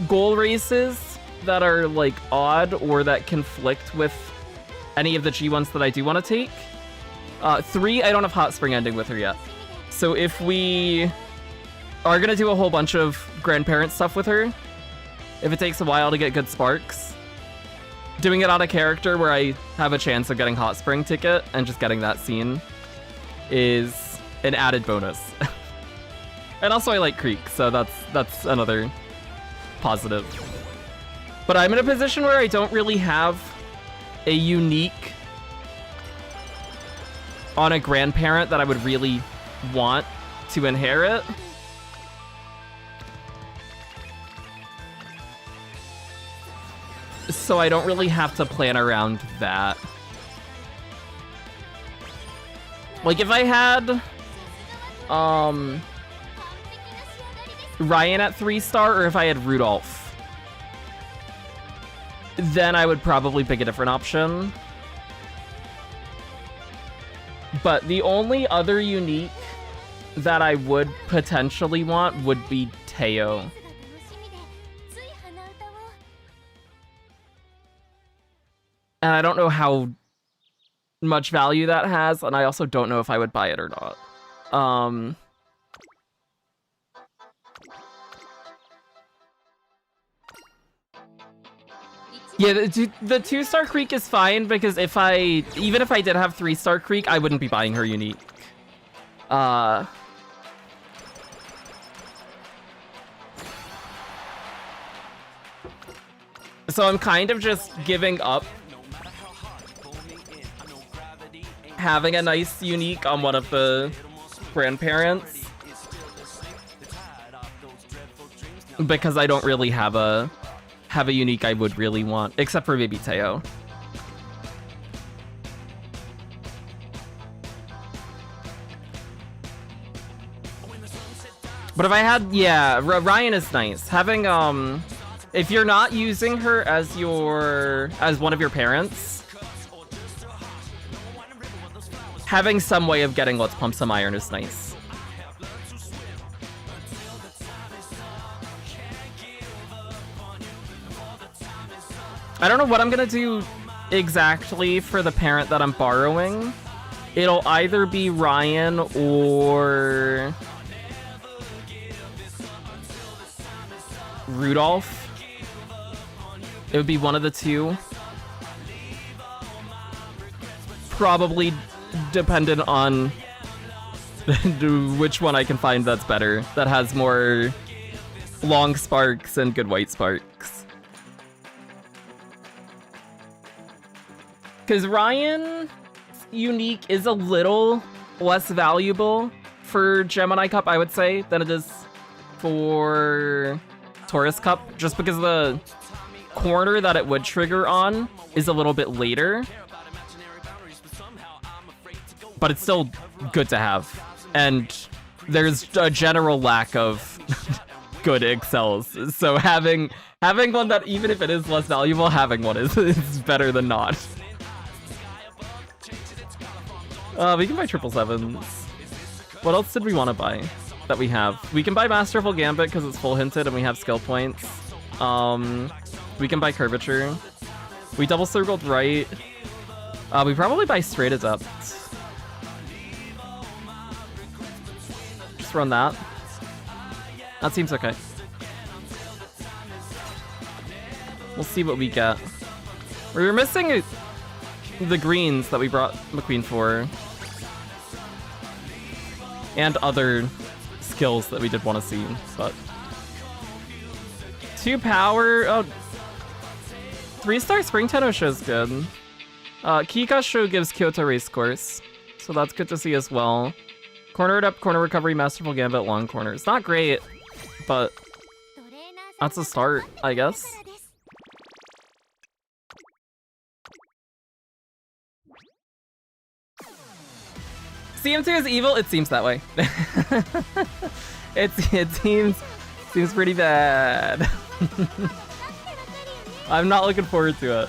goal races that are like odd or that conflict with any of the G1s that I do want to take. 3, I don't have Hot Spring ending with her yet. So if we are going to do a whole bunch of grandparent stuff with her, if it takes a while to get good sparks, doing it on a character where I have a chance of getting Hot Spring ticket and just getting that scene is an added bonus. And also I like Creek, so that's another positive. But I'm in a position where I don't really have a unique on a grandparent that I would really want to inherit. So I don't really have to plan around that. Like if I had Ryan at 3-star, or if I had Rudolph, then I would probably pick a different option. But the only other unique that I would potentially want would be Teo. And I don't know how much value that has, and I also don't know if I would buy it or not. Yeah, the 2-star Creek is fine, because even if I did have 3-star Creek, I wouldn't be buying her unique. So I'm kind of just giving up having a nice unique on one of the grandparents, because I don't really have a unique I would really want, except for maybe Teo. But if I had, yeah, Ryan is nice. Having, if you're not using her as one of your parents, having some way of getting Let's Pump Some Iron is nice. I don't know what I'm gonna do exactly for the parent that I'm borrowing. it'll either be Ryan or Rudolph. It would be one of the two. Probably dependent on which one I can find that's better, that has more long sparks and good white sparks. Because Ryan unique is a little less valuable for Gemini Cup, I would say, than it is for Taurus Cup, just because the corner that it would trigger on is a little bit later. But it's still good to have. And there's a general lack of good excels. So having one that, even if it is less valuable, having one is better than not. We can buy 777s. What else did we want to buy that we have? We can buy Masterful Gambit because it's full hinted and we have skill points. We can buy Curvature. We double circled right. We probably buy Straight Adept. Just run that. That seems okay. We'll see what we get. We were missing the greens that we brought McQueen for. And other skills that we did want to see, but... 2 power... Oh... 3-star Spring Tenno show's good. Kika show gives Kyoto race course, so that's good to see as well. Corner it up, corner recovery, Masterful Gambit, long corner. It's not great, but... that's a start, I guess. CM2 is evil? It seems that way. it seems pretty bad. I'm not looking forward to it.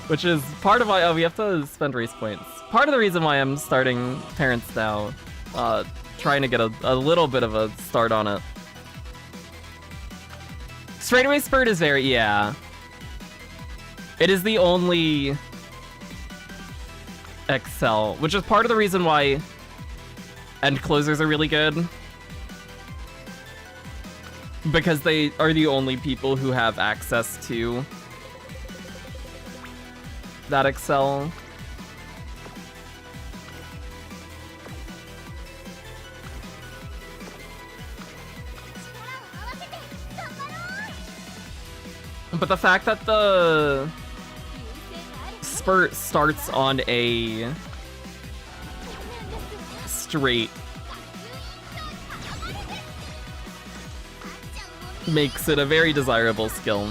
Which is part of why... oh, we have to spend race points. Part of the reason why I'm starting Parents now. Trying to get a little bit of a start on it. Straightaway Spurt is very... yeah. It is the only... Excel, which is part of the reason why end closers are really good. Because they are the only people who have access to that Excel. But the fact that the Spurt starts on a straight makes it a very desirable skill.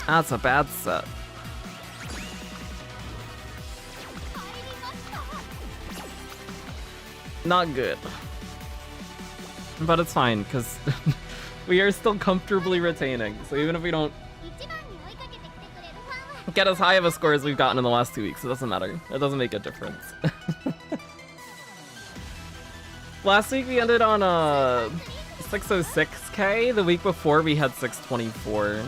That's a bad set. Not good. But it's fine, because we are still comfortably retaining, so even if we don't get as high of a score as we've gotten in the last 2 weeks, it doesn't matter. It doesn't make a difference. Last week we ended on 606k. The week before we had 624.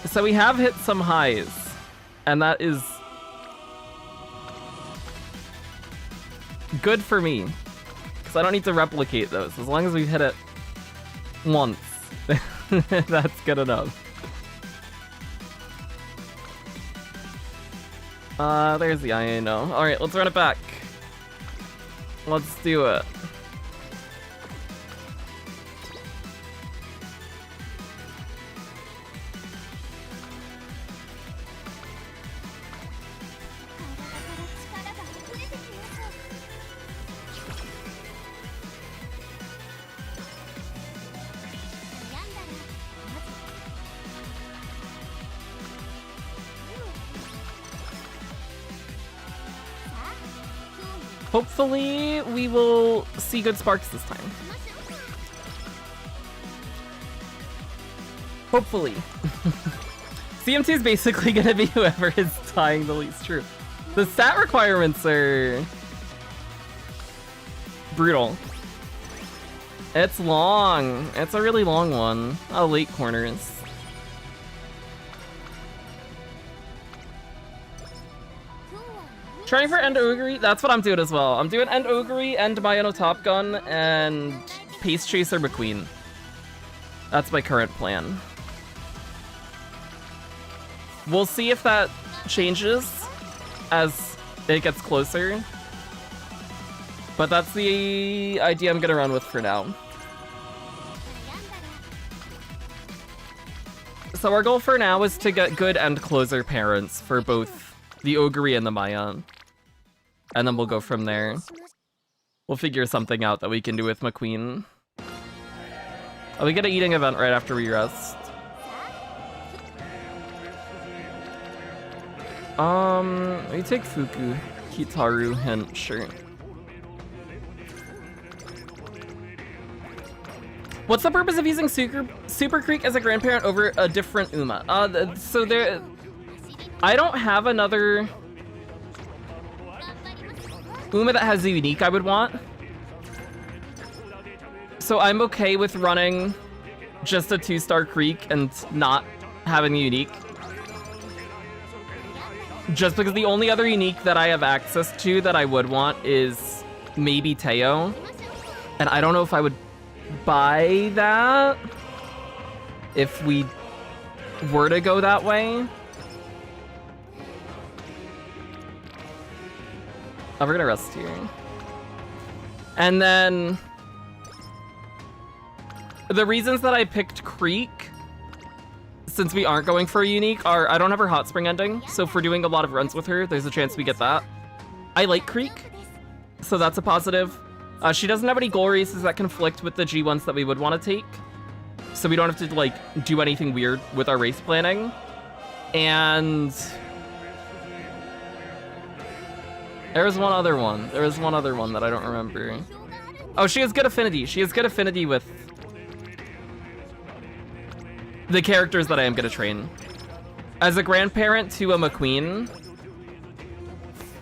So we have hit some highs, and that is good for me. Because I don't need to replicate those. As long as we've hit it once, that's good enough. There's the INO. Alright, let's run it back. Let's do it. Hopefully, we will see good sparks this time. Hopefully. CM2 is basically gonna be whoever is tying the least true. The stat requirements are brutal. It's long. It's a really long one. Oh, late corners. Trying for End Ogre, that's what I'm doing as well. I'm doing End Ogre, End Mayano Top Gun, and Pace Chaser McQueen. That's my current plan. We'll see if that changes as it gets closer. But that's the idea I'm gonna run with for now. So our goal for now is to get good end closer parents for both the Ogre and the Maya. And then we'll go from there. We'll figure something out that we can do with McQueen. Oh, we get an eating event right after we rest. We take Fuku, Kitaru, hint, sure. What's the purpose of using Super Creek as a grandparent over a different Uma? So there... I don't have another Uma that has a unique I would want. So I'm okay with running just a 2-star Creek and not having a unique. Just because the only other unique that I have access to that I would want is maybe Teo. And I don't know if I would buy that if we were to go that way. Oh, we're gonna rest here. And then the reasons that I picked Creek, since we aren't going for a unique, are I don't have her hot spring ending, so if we're doing a lot of runs with her, there's a chance we get that. I like Creek, so that's a positive. She doesn't have any goal races that conflict with the G1s that we would want to take, so we don't have to like do anything weird with our race planning. And there was one other one. There was one other one that I don't remember. Oh, she has good affinity. She has good affinity with the characters that I am going to train. As a grandparent to a McQueen,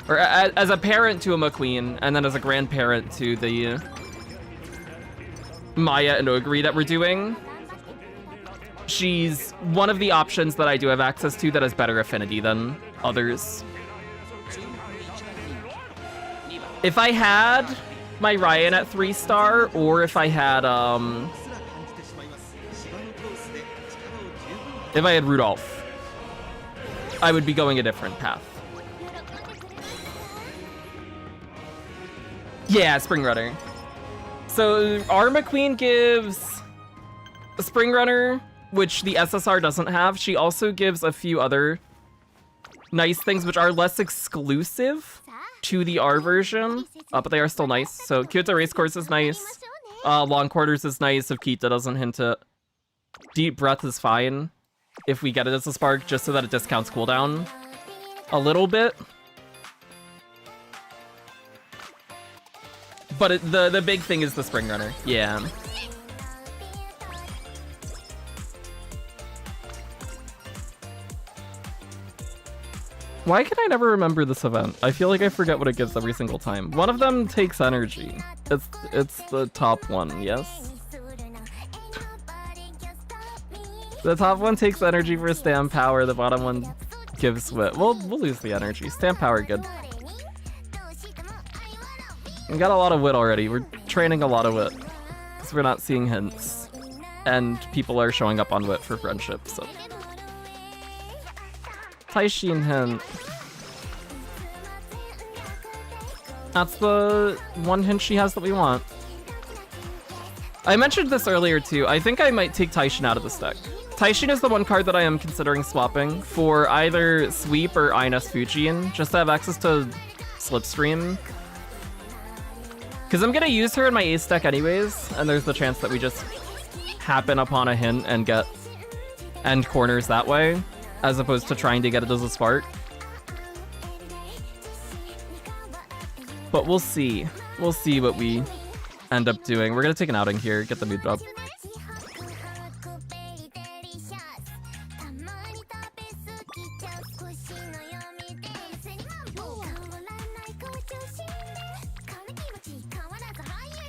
or as a parent to a McQueen, and then as a grandparent to the Maya and Ogre that we're doing, she's one of the options that I do have access to that has better affinity than others. If I had my Ryan at 3-star, or if I had Rudolph, I would be going a different path. Yeah, Spring Runner. So our McQueen gives a Spring Runner, which the SSR doesn't have. She also gives a few other nice things, which are less exclusive to the R version, but they are still nice. So Kyoto Racecourse is nice. Long Quarters is nice if Kita doesn't hint it. Deep Breath is fine if we get it as a spark, just so that it discounts cooldown a little bit. But the big thing is the Spring Runner. Yeah. Why can I never remember this event? I feel like I forget what it gives every single time. One of them takes energy. It's the top one, yes? The top one takes energy for stamp power, the bottom one gives wit. We'll lose the energy. Stamp power, good. We got a lot of wit already. We're training a lot of wit. Because we're not seeing hints. And people are showing up on wit for friendship, so. Taishin hint. That's the one hint she has that we want. I mentioned this earlier too. I think I might take Taishin out of this deck. Taishin is the one card that I am considering swapping for either Sweep or Ines Fujin, just to have access to Slipstream. Because I'm gonna use her in my ace deck anyways, and there's the chance that we just happen upon a hint and get end corners that way, as opposed to trying to get it as a spark. But we'll see. We'll see what we end up doing. We're gonna take an outing here, get the mood up.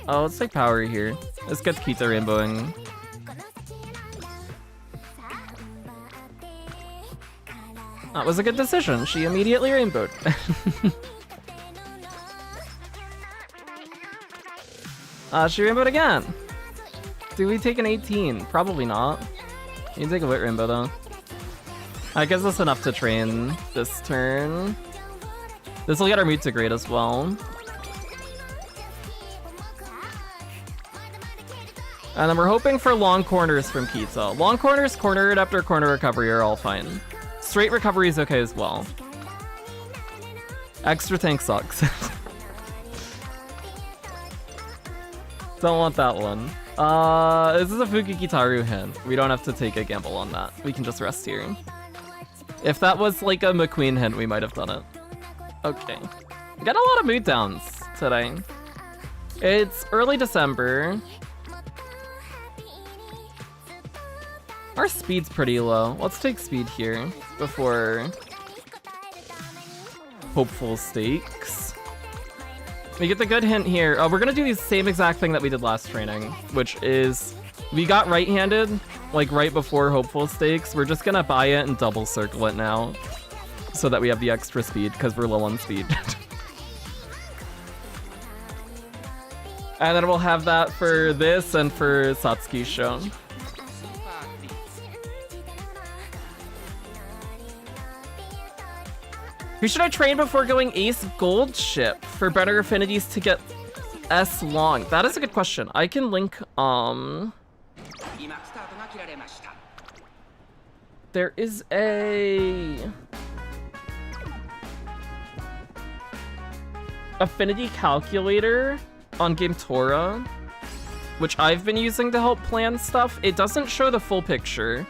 Oh, let's take power here. This gets Kita rainbowing. That was a good decision. She immediately rainbowed. She rainbowed again. Do we take an 18? Probably not. You can take a wit rainbow though. That gives us enough to train this turn. This will get our mood to great as well. And then we're hoping for long corners from Kita. Long corners, corner adapter, corner recovery are all fine. Straight recovery is okay as well. Extra tank sucks. Don't want that one. This is a Fukikitaru hint. We don't have to take a gamble on that. We can just rest here. If that was like a McQueen hint, we might have done it. Okay. We got a lot of mood downs today. It's early December. Our speed's pretty low. Let's take speed here before hopeful stakes. We get the good hint here. We're gonna do the same exact thing that we did last training, which is we got right-handed like right before hopeful stakes. We're just gonna buy it and double circle it now so that we have the extra speed because we're low on speed. And then we'll have that for this and for Satsuki's show. Who should I train before going Ace Gold Ship for better affinities to get S long? That is a good question. I can link, there is a affinity calculator on GameTora, which I've been using to help plan stuff. It doesn't show the full picture,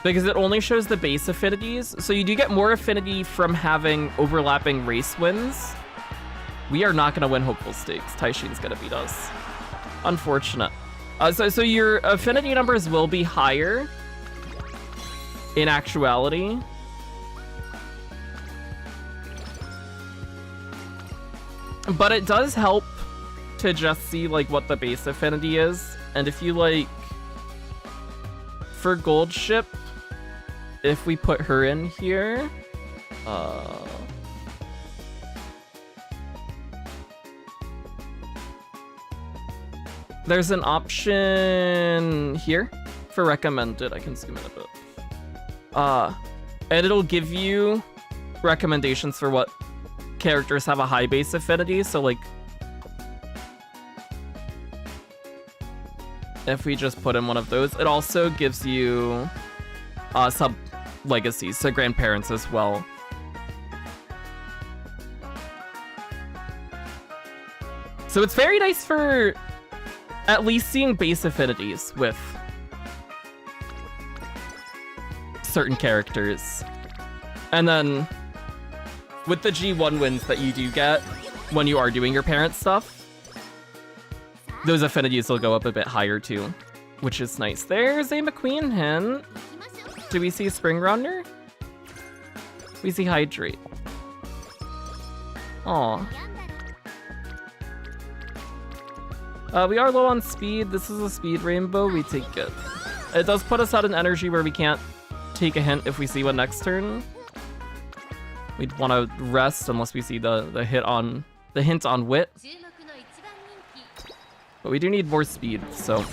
because it only shows the base affinities, so you do get more affinity from having overlapping race wins. We are not going to win hopeful stakes. Taishin's going to beat us. Unfortunate. So your affinity numbers will be higher in actuality. But it does help to just see like what the base affinity is. And if you like, for Gold Ship, if we put her in here, there's an option here for recommended. I can zoom in a bit. And it'll give you recommendations for what characters have a high base affinity. So like, if we just put in one of those, it also gives you sub legacies, so grandparents as well. So it's very nice for at least seeing base affinities with certain characters. And then with the G1 wins that you do get when you are doing your parent stuff, those affinities will go up a bit higher too, which is nice. There's a McQueen hint. Do we see Spring Runner? We see Hydrate. Aw. We are low on speed. This is a speed rainbow. We take it. It does put us at an energy where we can't take a hint if we see one next turn. We'd want to rest unless we see the hint on wit. But we do need more speed, so.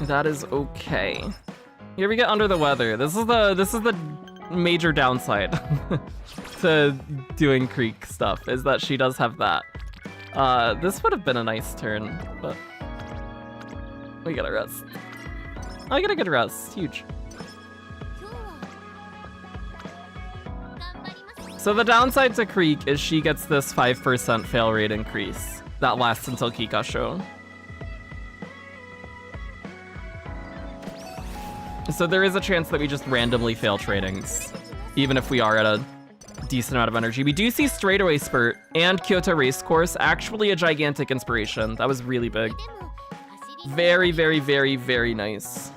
That is okay. Here we get under the weather. This is the major downside to doing Creek stuff, is that she does have that. This would have been a nice turn, but we gotta rest. I get a good rest. Huge. So the downside to Creek is she gets this 5% fail rate increase that lasts until Kika show. So there is a chance that we just randomly fail trainings, even if we are at a decent amount of energy. We do see Straightaway Spurt and Kyoto Racecourse, actually a gigantic inspiration. That was really big. Very, very, very, very nice.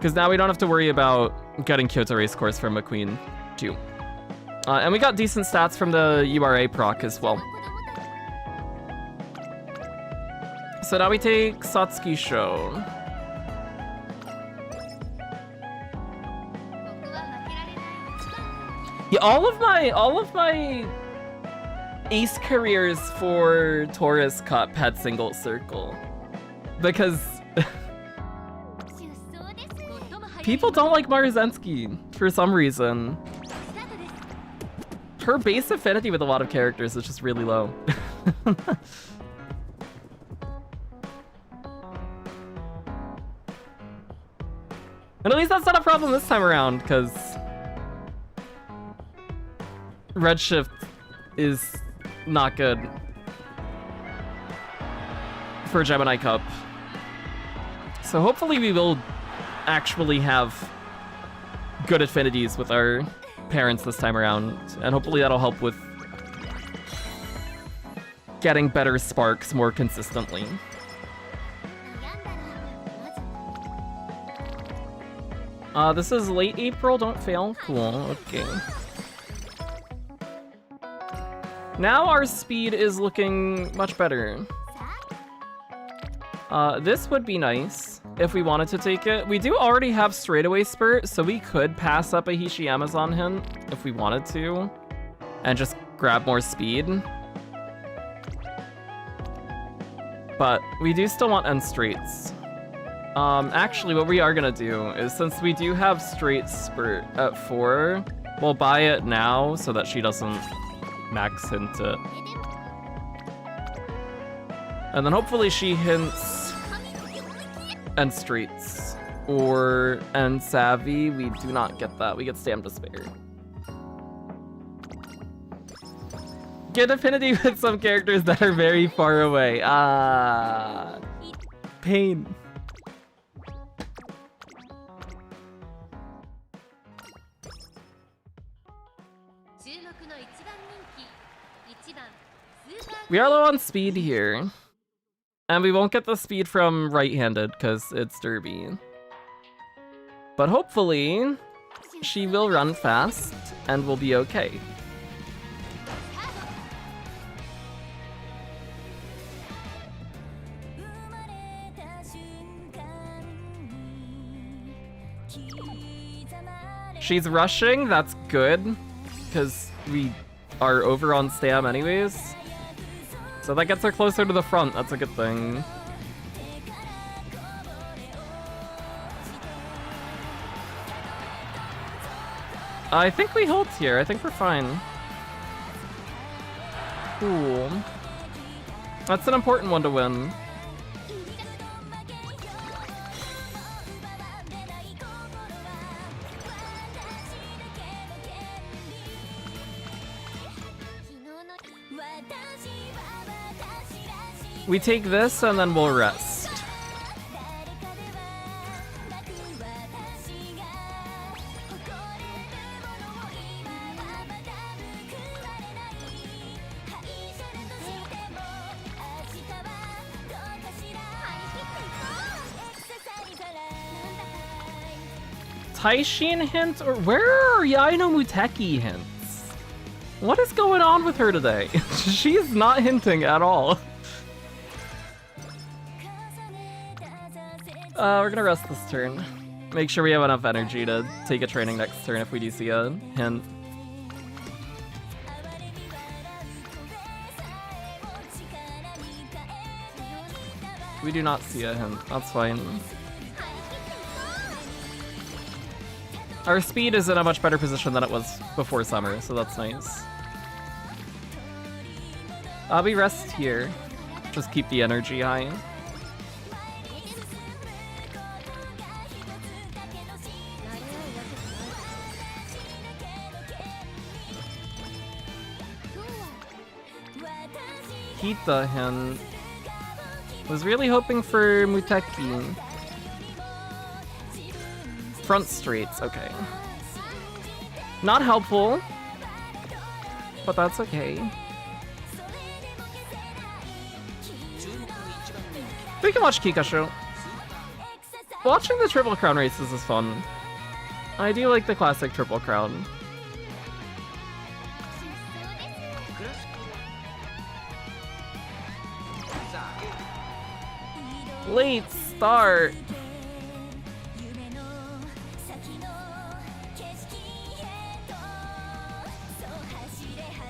Because now we don't have to worry about getting Kyoto Race Course from McQueen, too. And we got decent stats from the URA proc as well. So now we take Satsuki Show. Yeah, all of my ace careers for Taurus Cup had single circle. Because people don't like Maruzensky for some reason. Her base affinity with a lot of characters is just really low. And at least that's not a problem this time around, because Redshift is not good for Gemini Cup. So hopefully we will actually have good affinities with our parents this time around, and hopefully that'll help with getting better sparks more consistently. This is late April, don't fail. Cool, okay. Now our speed is looking much better. This would be nice if we wanted to take it. We do already have straightaway spurt, so we could pass up a Hishi Amazon hint if we wanted to, and just grab more speed. But we do still want end straights. Actually, what we are gonna do is, since we do have straight spurt at 4, we'll buy it now so that she doesn't max hint it. And then hopefully she hints end straights or end savvy. We do not get that. We get Stam Despair. Get affinity with some characters that are very far away. Ah, pain. We are low on speed here. And we won't get the speed from right-handed because it's Derby. But hopefully, she will run fast and will be okay. She's rushing, that's good, because we are over on Stam anyways. So that gets her closer to the front, that's a good thing. I think we hold here, I think we're fine. Cool. That's an important one to win. We take this and then we'll rest. Taishin hint? Or where are Yaino Muteki hints? What is going on with her today? She is not hinting at all. We're gonna rest this turn. Make sure we have enough energy to take a training next turn if we do see a hint. We do not see a hint, that's fine. Our speed is in a much better position than it was before summer, so that's nice. We rest here. Just keep the energy high. Kita hint. Was really hoping for Muteki. Front straights, okay. Not helpful, but that's okay. We can watch Kika Show. Watching the Triple Crown races is fun. I do like the classic Triple Crown. Late start.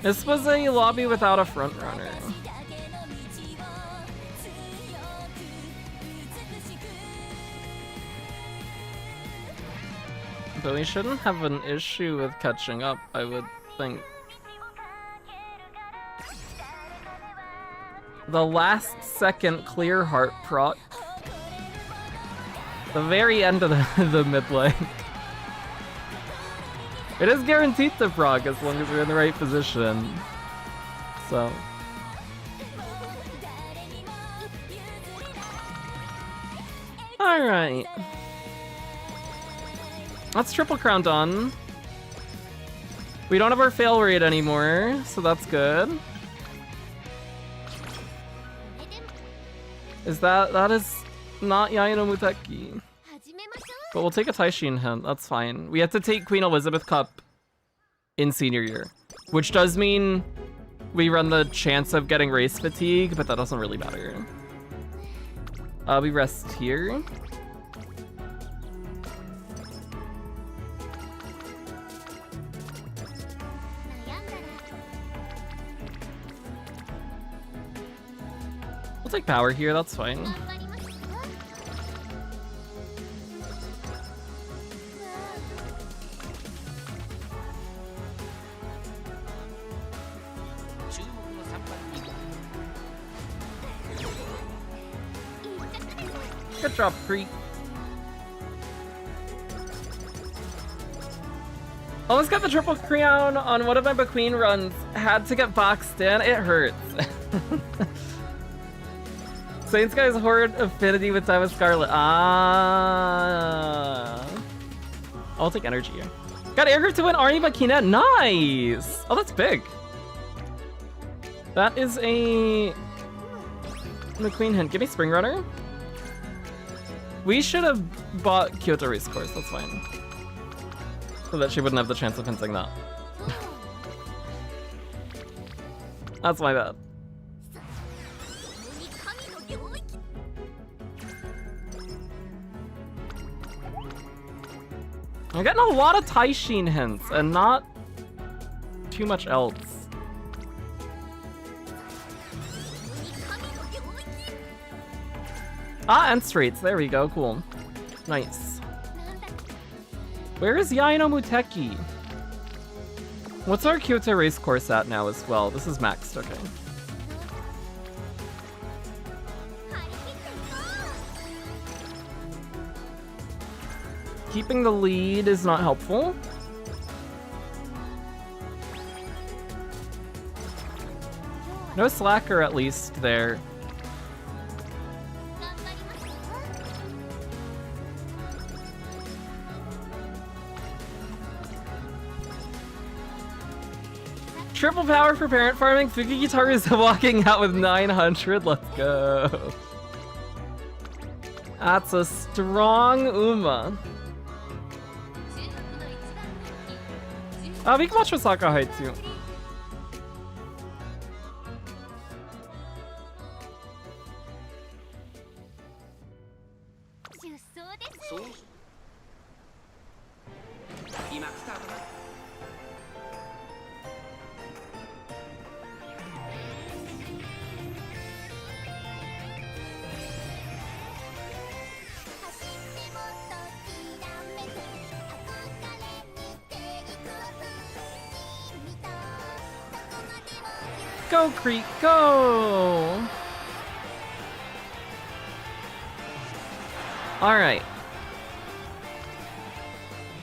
This was a lobby without a front runner. But we shouldn't have an issue with catching up, I would think. The last second clear heart proc. The very end of the mid lane. It is guaranteed to proc as long as you're in the right position. So. Alright. That's Triple Crown done. We don't have our fail rate anymore, so that's good. That is not Yae no Muteki. But we'll take a Taishin hint, that's fine. We have to take Queen Elizabeth Cup in senior year, which does mean we run the chance of getting race fatigue, but that doesn't really matter. We rest here. We'll take power here, that's fine. Good job, Creek. Almost got the Triple Crown on one of my Queen runs. Had to get boxed in. It hurts. Saints Guy's Horde affinity with Time of Scarlet. Ah. I'll take energy here. Got air grip to win Arnie Makina. Nice. Oh, that's big. That is a McQueen hint. Give me Spring Runner. We should have bought Kyoto Race Course. That's fine. So that she wouldn't have the chance of hinting that. That's my bad. I'm getting a lot of Taishin hints and not too much else. Ah, and straights. There we go. Cool. Nice. Where is Yae no Muteki? What's our Kyoto race course at now as well? This is maxed. Okay. Keeping the lead is not helpful. No slacker at least there. Triple power for parent farming. Fuki Guitar is walking out with 900. Let's go. That's a strong Uma. We can watch Osaka Height too. Go, Creek, go! Alright.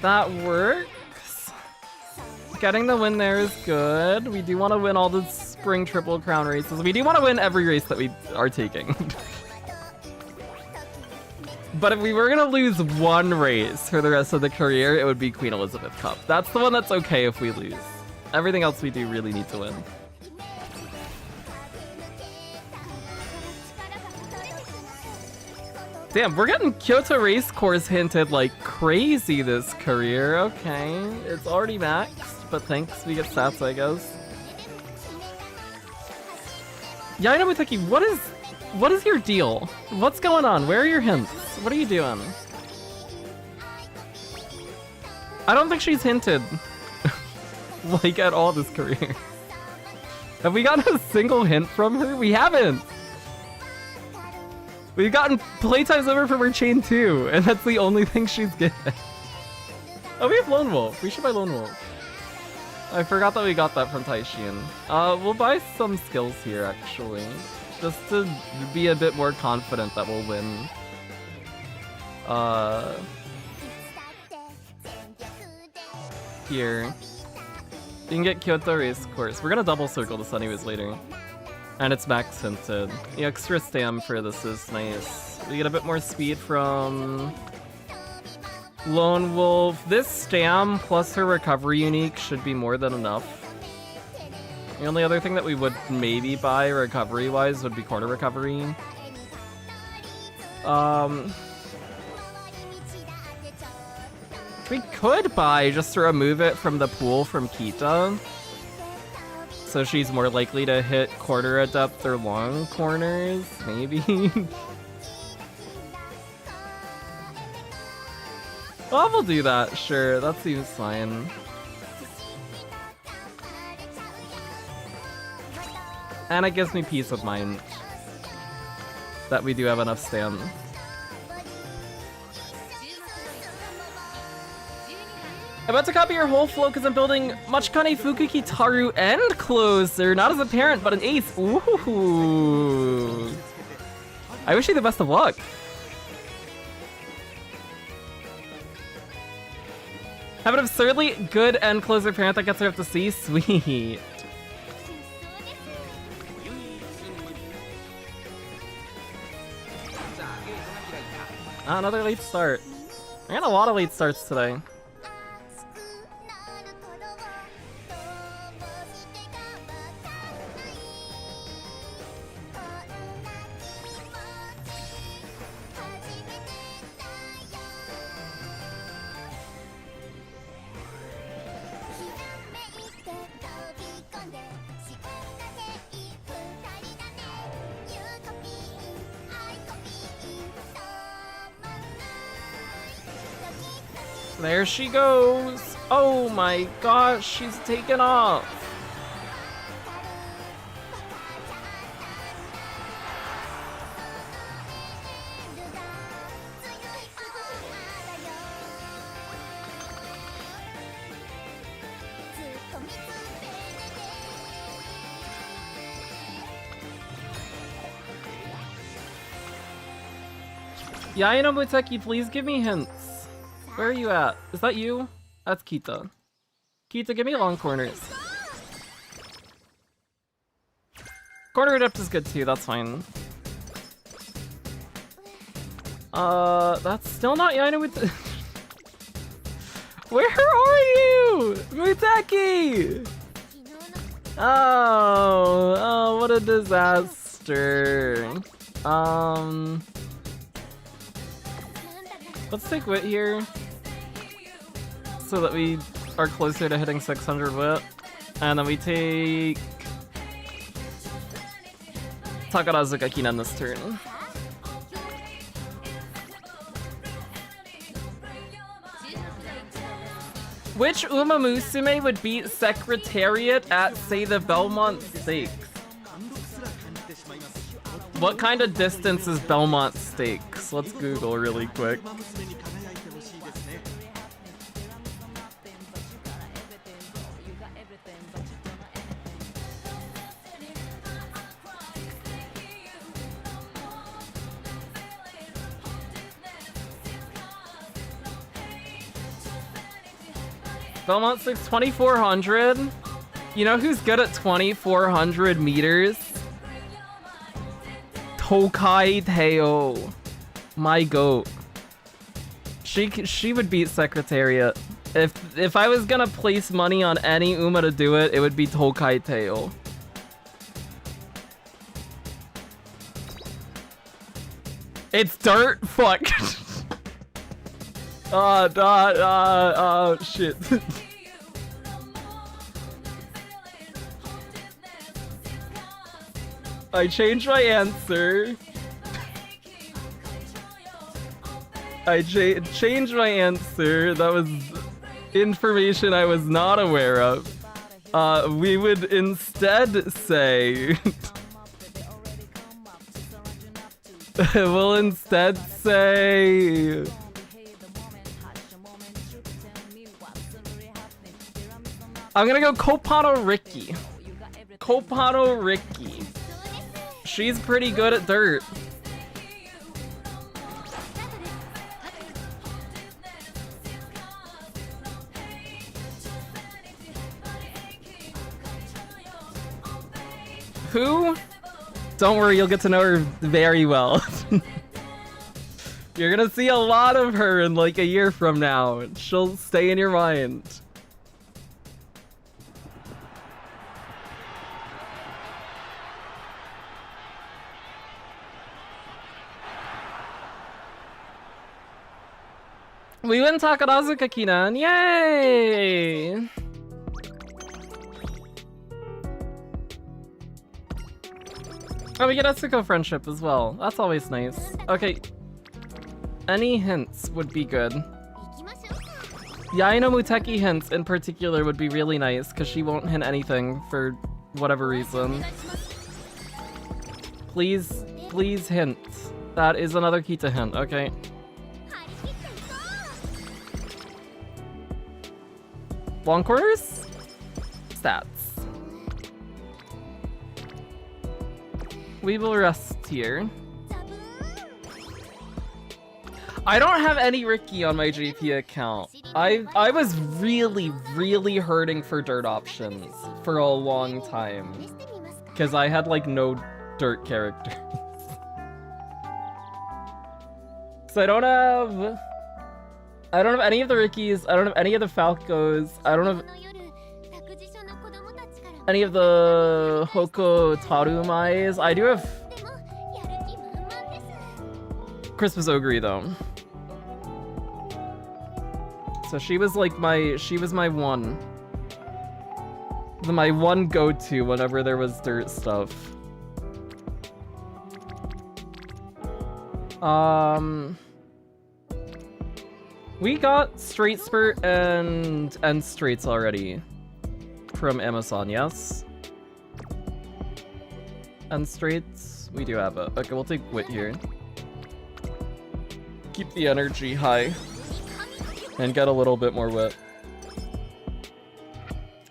That works. Getting the win there is good. We do want to win all the spring Triple Crown races. We do want to win every race that we are taking. But if we were gonna lose one race for the rest of the career, it would be Queen Elizabeth Cup. That's the one that's okay if we lose. Everything else we do really need to win. Damn, we're getting Kyoto Race Course hinted like crazy this career. Okay, it's already maxed, but thanks, we get stats, I guess. Yaina Muteki, what is your deal? What's going on? Where are your hints? What are you doing? I don't think she's hinted like at all this career. Have we gotten a single hint from her? We haven't! We've gotten playtimes over from her chain too, and that's the only thing she's given. Oh, we have Lone Wolf. We should buy Lone Wolf. I forgot that we got that from Taishin. We'll buy some skills here, actually. Just to be a bit more confident that we'll win. Here. You can get Kyoto Race Course. We're gonna double circle this anyways later. And it's max hinted. The extra stam for this is nice. We get a bit more speed from Lone Wolf. This stam plus her recovery unique should be more than enough. The only other thing that we would maybe buy recovery-wise would be corner recovery. We could buy just to remove it from the pool from Kita. So she's more likely to hit quarter at depth or long corners, maybe. Well, we'll do that, sure. That seems fine. And it gives me peace of mind that we do have enough stam. I'm about to copy your whole flow because I'm building Machikane Fukuki Taru and Closer, not as a parent, but an ace. Ooh. I wish you the best of luck. Have an absurdly good end closer parent that gets her up to C? Sweet. Another late start. I got a lot of late starts today. There she goes! Oh my gosh, she's taken off! Yaina Muteki, please give me hints. Where are you at? Is that you? That's Kita. Kita, give me long corners. Corner depth is good too, that's fine. That's still not Yaina with. Where are you? Muteki! Oh, what a disaster. Let's take wit here, so that we are closer to hitting 600 wit, and then we take Takarazuka Kinan this turn. Which Uma Musume would beat Secretariat at, say, the Belmont Stakes? What kind of distance is Belmont Stakes? Let's Google really quick. Belmont Stakes 2400. You know who's good at 2400 meters? Tokai Teo. My goat. She would beat Secretariat. If I was gonna place money on any Uma to do it, it would be Tokai Teo. It's dirt? Fuck. Shit. I changed my answer. I changed my answer. That was information I was not aware of. We would instead say... we'll instead say... I'm gonna go Kopano Ricky. Kopano Ricky. She's pretty good at dirt. Who? Don't worry, you'll get to know her very well. You're gonna see a lot of her in like a year from now. She'll stay in your mind. We win Takarazuka Kinan, yay! Oh, we get Etsuko friendship as well. That's always nice. Okay. Any hints would be good. Yaino Muteki hints in particular would be really nice, because she won't hint anything for whatever reason. Please, please hint. That is another key to hint, okay. Long corners? Stats. We will rest here. I don't have any Ricky on my JP account. I was really hurting for dirt options for a long time. Because I had like no dirt characters. So I don't have any of the Rickies, I don't have any of the Falcos, I don't have any of the Hoko Tarumais. I do have Christmas Ogre though. So she was like my one go-to whenever there was dirt stuff. We got Straight Spurt and Straights already from Amazon, yes? And Straights, we do have it. Okay, we'll take Wit here. Keep the energy high and get a little bit more Wit.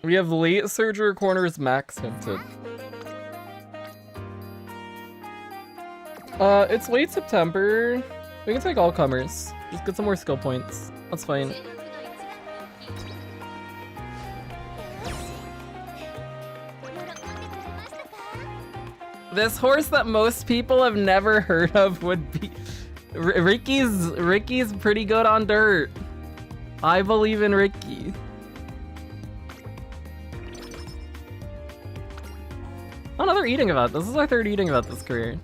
We have late Surger corners max hinted. It's late September. We can take all comers. Just get some more skill points. That's fine. This horse that most people have never heard of would be... Ricky's pretty good on dirt. I believe in Ricky. Another eating event. This is our third eating event this career.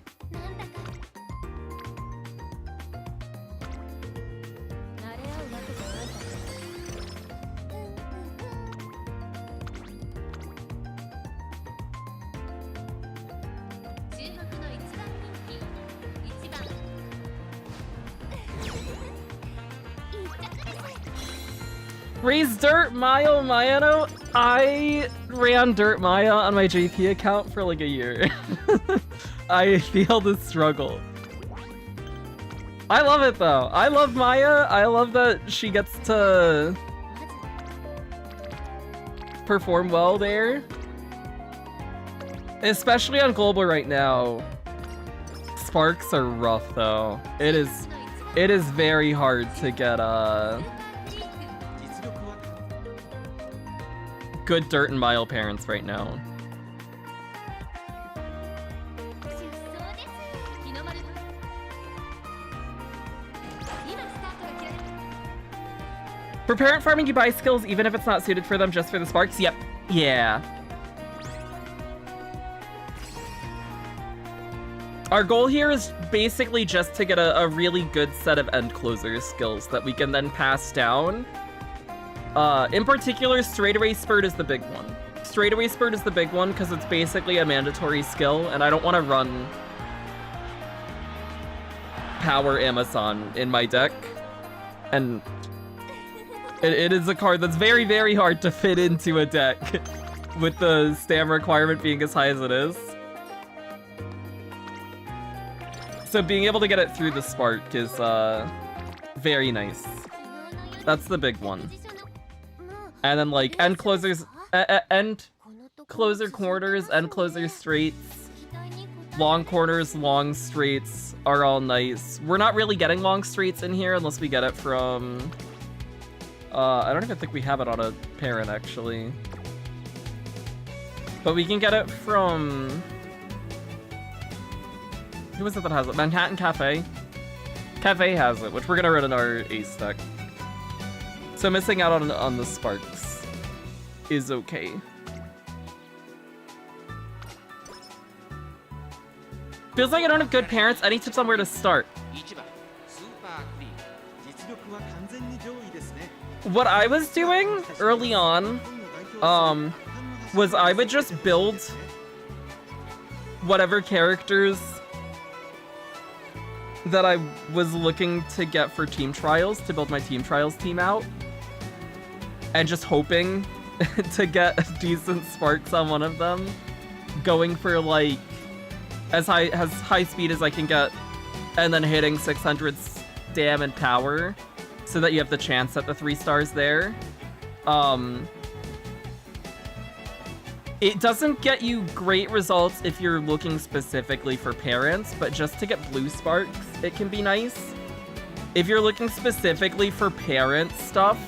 Raise Dirt Mayo Mayano. I ran Dirt Maya on my JP account for like a year. I feel the struggle. I love it though. I love Maya. I love that she gets to perform well there. Especially on Global right now. Sparks are rough though. It is very hard to get good dirt and mile parents right now. For parent farming, you buy skills even if it's not suited for them just for the sparks? Yep. Yeah. Our goal here is basically just to get a really good set of end closer skills that we can then pass down. In particular, straightaway spurt is the big one. Straightaway spurt is the big one because it's basically a mandatory skill, and I don't want to run Power Amazon in my deck. And it is a card that's very, very hard to fit into a deck with the stam requirement being as high as it is. So being able to get it through the spark is very nice. That's the big one. And then like end closers, end closer corners, end closer straights, long corners, long straights are all nice. We're not really getting long straights in here unless we get it from... I don't even think we have it on a parent, actually. But we can get it from... Who is it that has it? Manhattan Cafe? Cafe has it, which we're gonna run in our ace deck. So missing out on the sparks is okay. Feels like I don't have good parents. Any tips on where to start? What I was doing early on was I would just build whatever characters that I was looking to get for team trials to build my team trials team out, and just hoping to get decent sparks on one of them, going for like as high speed as I can get, and then hitting 600 stam and power so that you have the chance at the 3 stars there. It doesn't get you great results if you're looking specifically for parents, but just to get blue sparks, it can be nice. If you're looking specifically for parent stuff,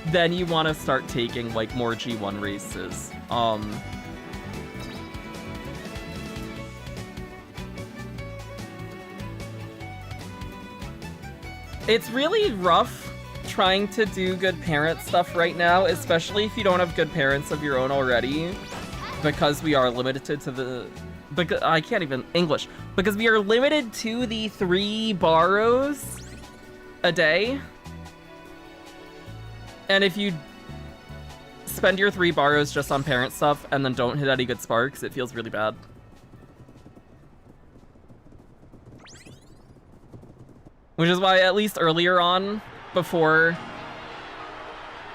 then you want to start taking like more G1 races. It's really rough trying to do good parent stuff right now, especially if you don't have good parents of your own already, because we are limited to the... I can't even English. Because we are limited to the 3 borrows a day. And if you spend your 3 borrows just on parent stuff and then don't hit any good sparks, it feels really bad. Which is why, at least earlier on, before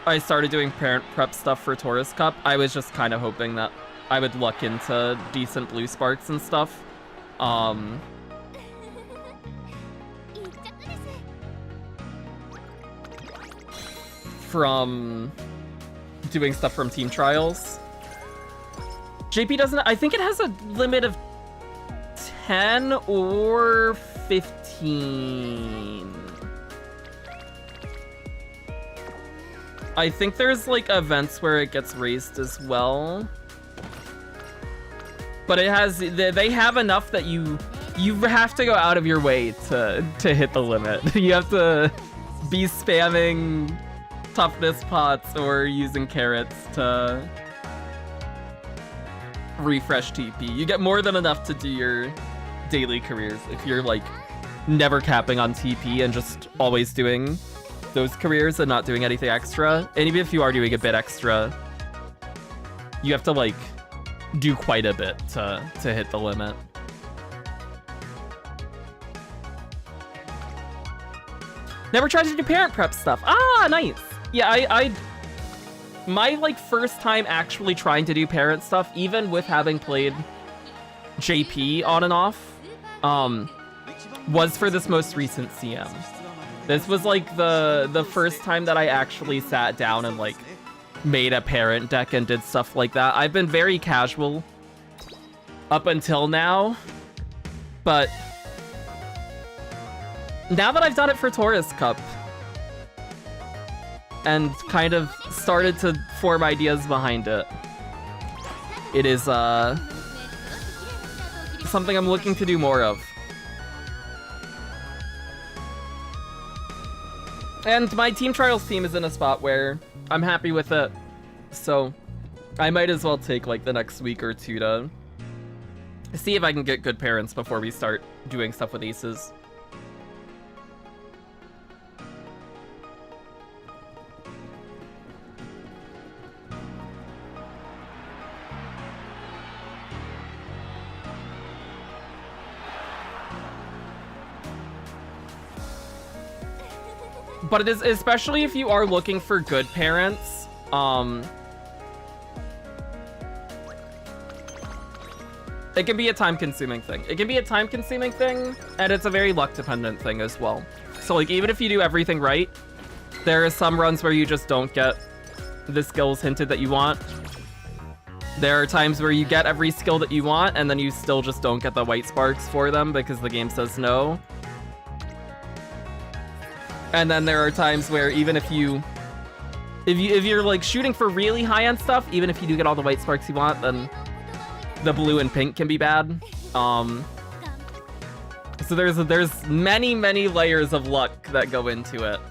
I started doing parent prep stuff for Taurus Cup, I was just kind of hoping that I would luck into decent blue sparks and stuff. From doing stuff from team trials. JP doesn't... I think it has a limit of 10 or 15. I think there's like events where it gets raised as well. But it has... They have enough that you have to go out of your way to hit the limit. You have to be spamming toughness pots or using carrots to refresh TP. You get more than enough to do your daily careers if you're like never capping on TP and just always doing those careers and not doing anything extra. And even if you are doing a bit extra, you have to like do quite a bit to hit the limit. Never tried to do parent prep stuff. Ah, nice. Yeah, my like first time actually trying to do parent stuff, even with having played JP on and off, was for this most recent CM. This was like the first time that I actually sat down and like made a parent deck and did stuff like that. I've been very casual up until now, but now that I've done it for Taurus Cup and kind of started to form ideas behind it, it is something I'm looking to do more of. And my team trials team is in a spot where I'm happy with it, so I might as well take like the next week or two to See if I can get good parents before we start doing stuff with aces. But it is, especially if you are looking for good parents, it can be a time-consuming thing. It can be a time-consuming thing, and it's a very luck-dependent thing as well. So, like, even if you do everything right, there are some runs where you just don't get the skills hinted that you want. There are times where you get every skill that you want, and then you still just don't get the white sparks for them because the game says no. And then there are times where even if you're like shooting for really high-end stuff, even if you do get all the white sparks you want, then the blue and pink can be bad. So there's many layers of luck that go into it.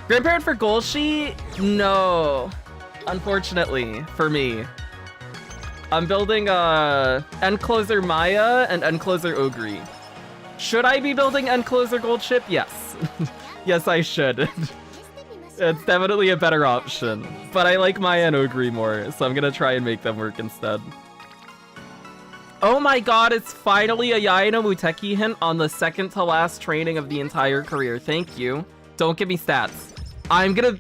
Grandparent for Golshi? No, unfortunately for me. I'm building Endcloser Maya and Endcloser Ogre. Should I be building Endcloser Gold Ship? Yes. Yes, I should. It's definitely a better option. But I like Maya and Ogre more, so I'm gonna try and make them work instead. Oh my god, it's finally a Yae no Muteki hint on the second to last training of the entire career. Thank you. Don't give me stats. I'm gonna...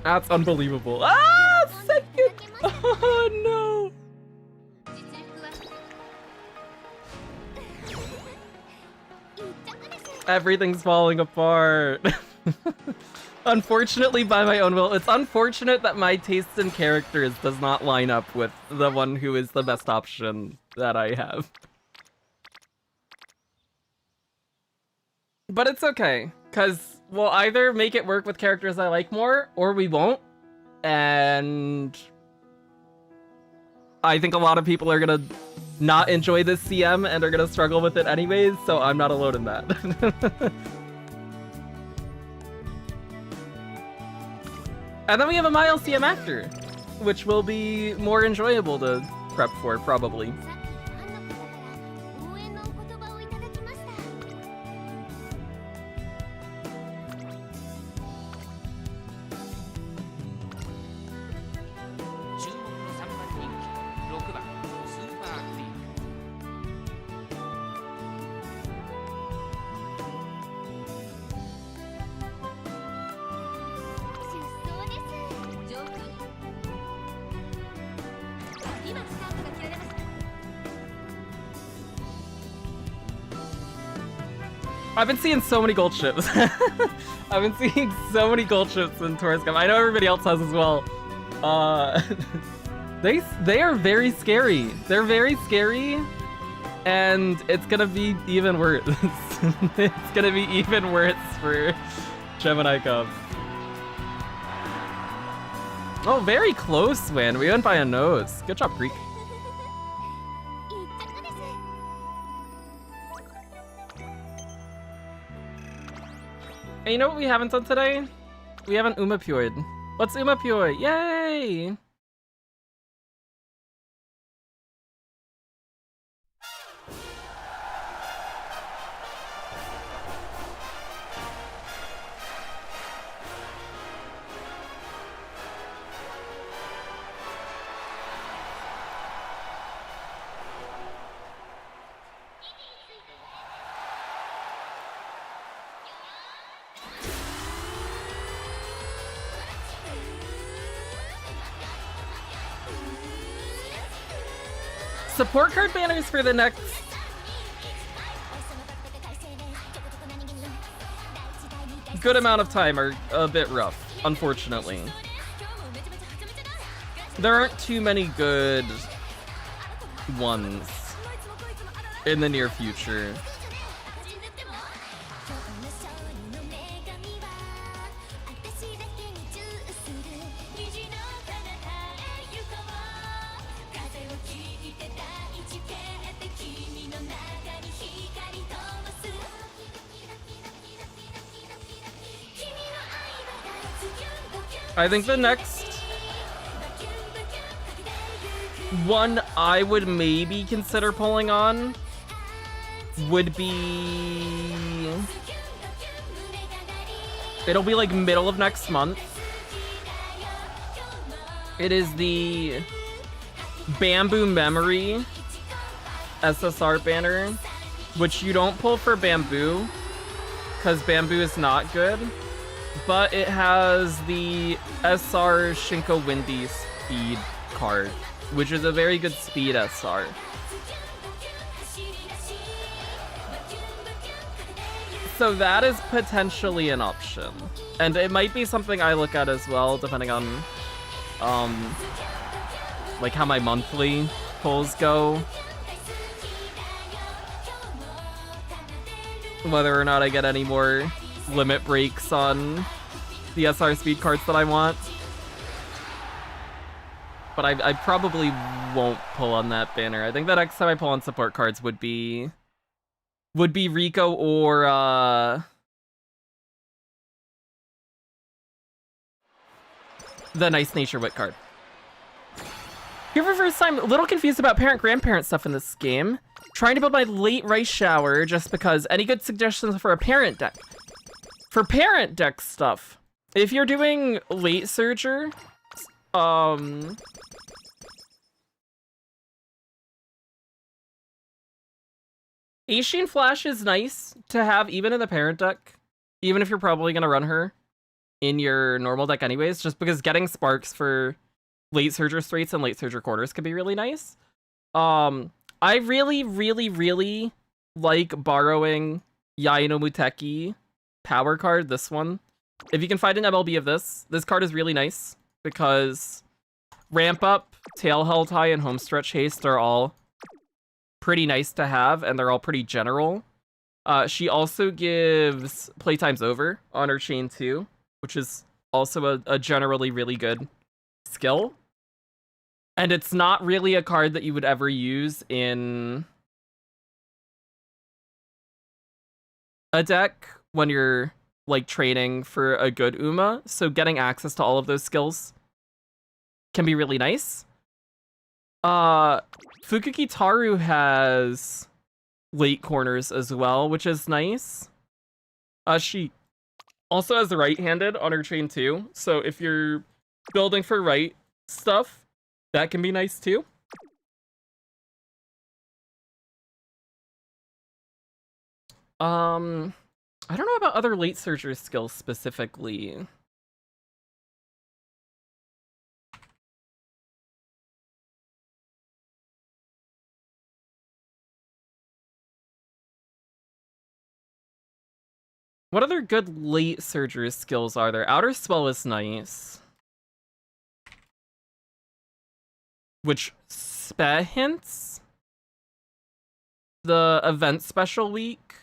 That's unbelievable. Ah, second! Oh no! Everything's falling apart. Unfortunately, by my own will. It's unfortunate that my tastes in characters does not line up with the one who is the best option that I have. But it's okay, because we'll either make it work with characters I like more, or we won't. And I think a lot of people are gonna not enjoy this CM and are gonna struggle with it anyways, so I'm not alone in that. And then we have a Mile CM after, which will be more enjoyable to prep for, probably. I've been seeing so many gold ships. I've been seeing so many gold ships in Tourist Cup. I know everybody else has as well. They are very scary. They're very scary, and it's gonna be even worse. It's gonna be even worse for Gemini Cup. Oh, very close win. We went by a nose. Good job, Greek. And you know what we haven't done today? We haven't Umapyoid. What's Umapyoid? Yay! Support card banners for the next good amount of time are a bit rough, unfortunately. There aren't too many good ones in the near future. I think the next one I would maybe consider pulling on would be... It'll be like middle of next month. It is the Bamboo Memory SSR banner, which you don't pull for Bamboo, because Bamboo is not good, but it has the SR Shinko Windy speed card, which is a very good speed SR. So that is potentially an option. And it might be something I look at as well, depending on like how my monthly pulls go. Whether or not I get any more limit breaks on the SR speed cards that I want. But I probably won't pull on that banner. I think the next time I pull on support cards would be Rico or the Nice Nature Wit card. Here for the first time, a little confused about parent-grandparent stuff in this game. Trying to build my late rice shower just because. Any good suggestions for a parent deck? For parent deck stuff, if you're doing late surger, Aishin Flash is nice to have even in the parent deck, even if you're probably going to run her in your normal deck anyways, just because getting sparks for late surger straights and late surger quarters could be really nice. I really, really, really like borrowing Yae no Muteki power card, this one. If you can find an MLB of this card is really nice because Ramp Up, Tail Held High, and Homestretch Haste are all pretty nice to have, and they're all pretty general. She also gives Playtime's Over on her chain too, which is also a generally really good skill. And it's not really a card that you would ever use in a deck when you're like training for a good Uma, so getting access to all of those skills can be really nice. Fukuki Taru has late corners as well, which is nice. She also has the right-handed on her chain too, so if you're building for right stuff, that can be nice too. I don't know about other late surger skills specifically. What other good late surger skills are there? Outer Spell is nice. Which hints the event special week.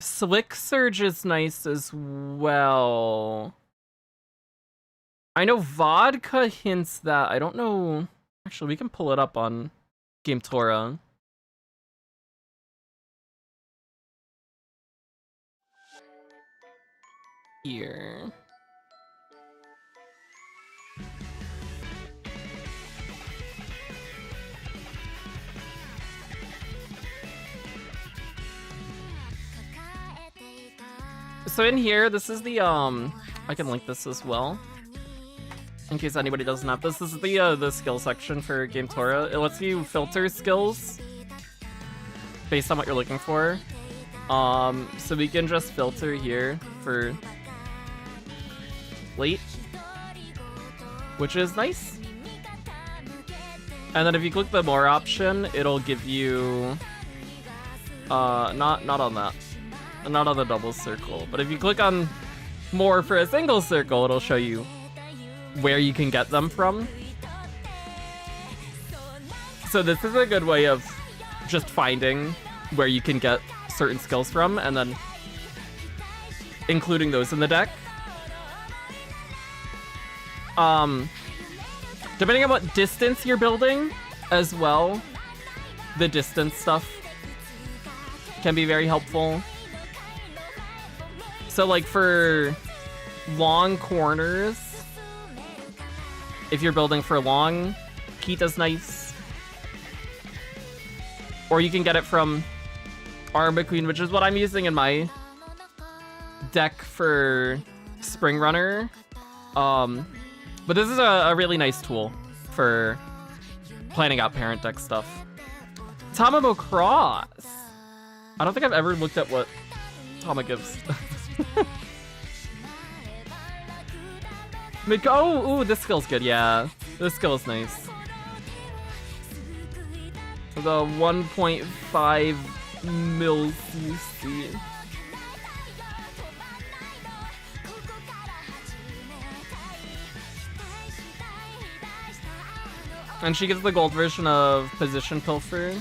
Slick Surge is nice as well. I know Vodka hints that. I don't know. Actually, we can pull it up on Game Tora. Here. So in here, this is the I can link this as well in case anybody doesn't have this. This is the skill section for Game Tora. It lets you filter skills based on what you're looking for. So we can just filter here for late, which is nice. And then if you click the more option, it'll give you not on that. Not on the double circle, but if you click on more for a single circle, it'll show you where you can get them from. So this is a good way of just finding where you can get certain skills from and then including those in the deck. Depending on what distance you're building as well, the distance stuff can be very helpful. So like for long corners. If you're building for long, Kita's nice. Or you can get it from Armor Queen, which is what I'm using in my deck for Spring Runner. But this is a really nice tool for planning out parent deck stuff. Tamamo Cross. I don't think I've ever looked at what Tama gives. Oh, ooh, this skill's good, yeah. This skill is nice. The 1.5 mil CC. And she gives the gold version of Position Pilfer.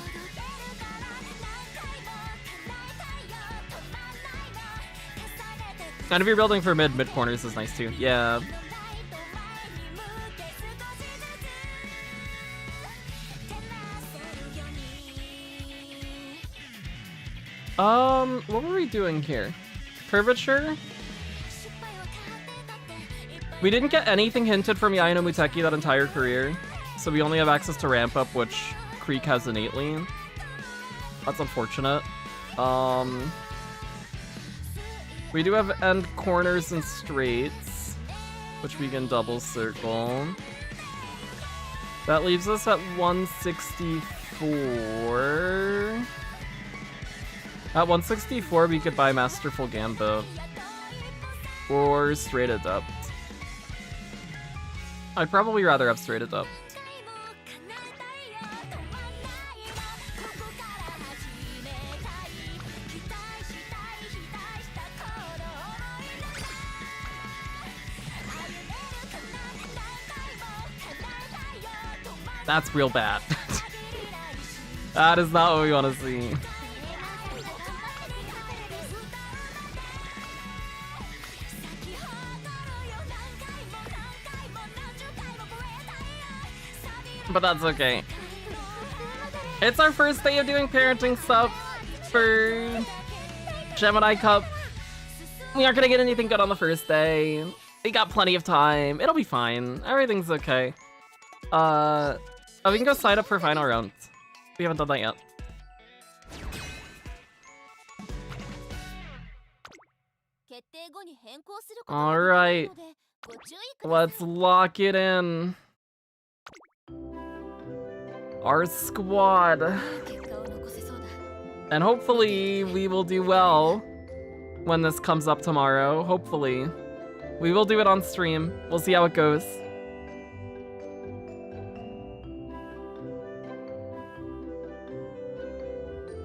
And if you're building for mid corners is nice too. Yeah. What were we doing here? Curvature? We didn't get anything hinted from Yaino Muteki that entire career, so we only have access to Ramp Up, which Creek has innately. That's unfortunate. We do have end corners and straights, which we can double circle. That leaves us at 164. At 164, we could buy Masterful Gambit or Straight Adept. I'd probably rather have Straight Adept. That's real bad. That is not what we want to see. But that's okay. It's our first day of doing parenting stuff for Gemini Cup. We aren't gonna get anything good on the first day. We got plenty of time. It'll be fine. Everything's okay. Oh, we can go sign up for final round. We haven't done that yet. Alright. Let's lock it in. Our squad. And hopefully we will do well when this comes up tomorrow. Hopefully. We will do it on stream. We'll see how it goes.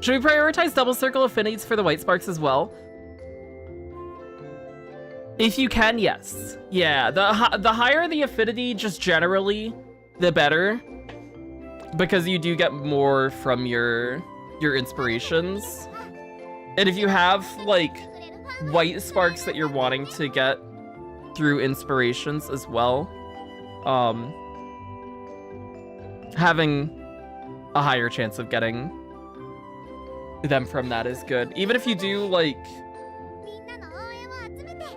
Should we prioritize double circle affinities for the white sparks as well? If you can, yes. Yeah, the higher the affinity just generally, the better. Because you do get more from your inspirations. And if you have, like, white sparks that you're wanting to get through inspirations as well, having a higher chance of getting them from that is good. Even if you do, like,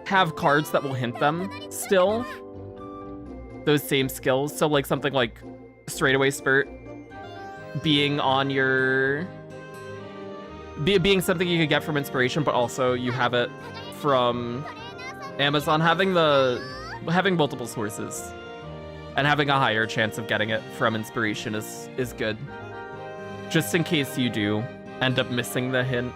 have cards that will hint them still, those same skills. So, like, something like Straightaway Spurt being on your... being something you could get from inspiration, but also you have it from Amazon. Having multiple sources and having a higher chance of getting it from inspiration is good. Just in case you do end up missing the hint.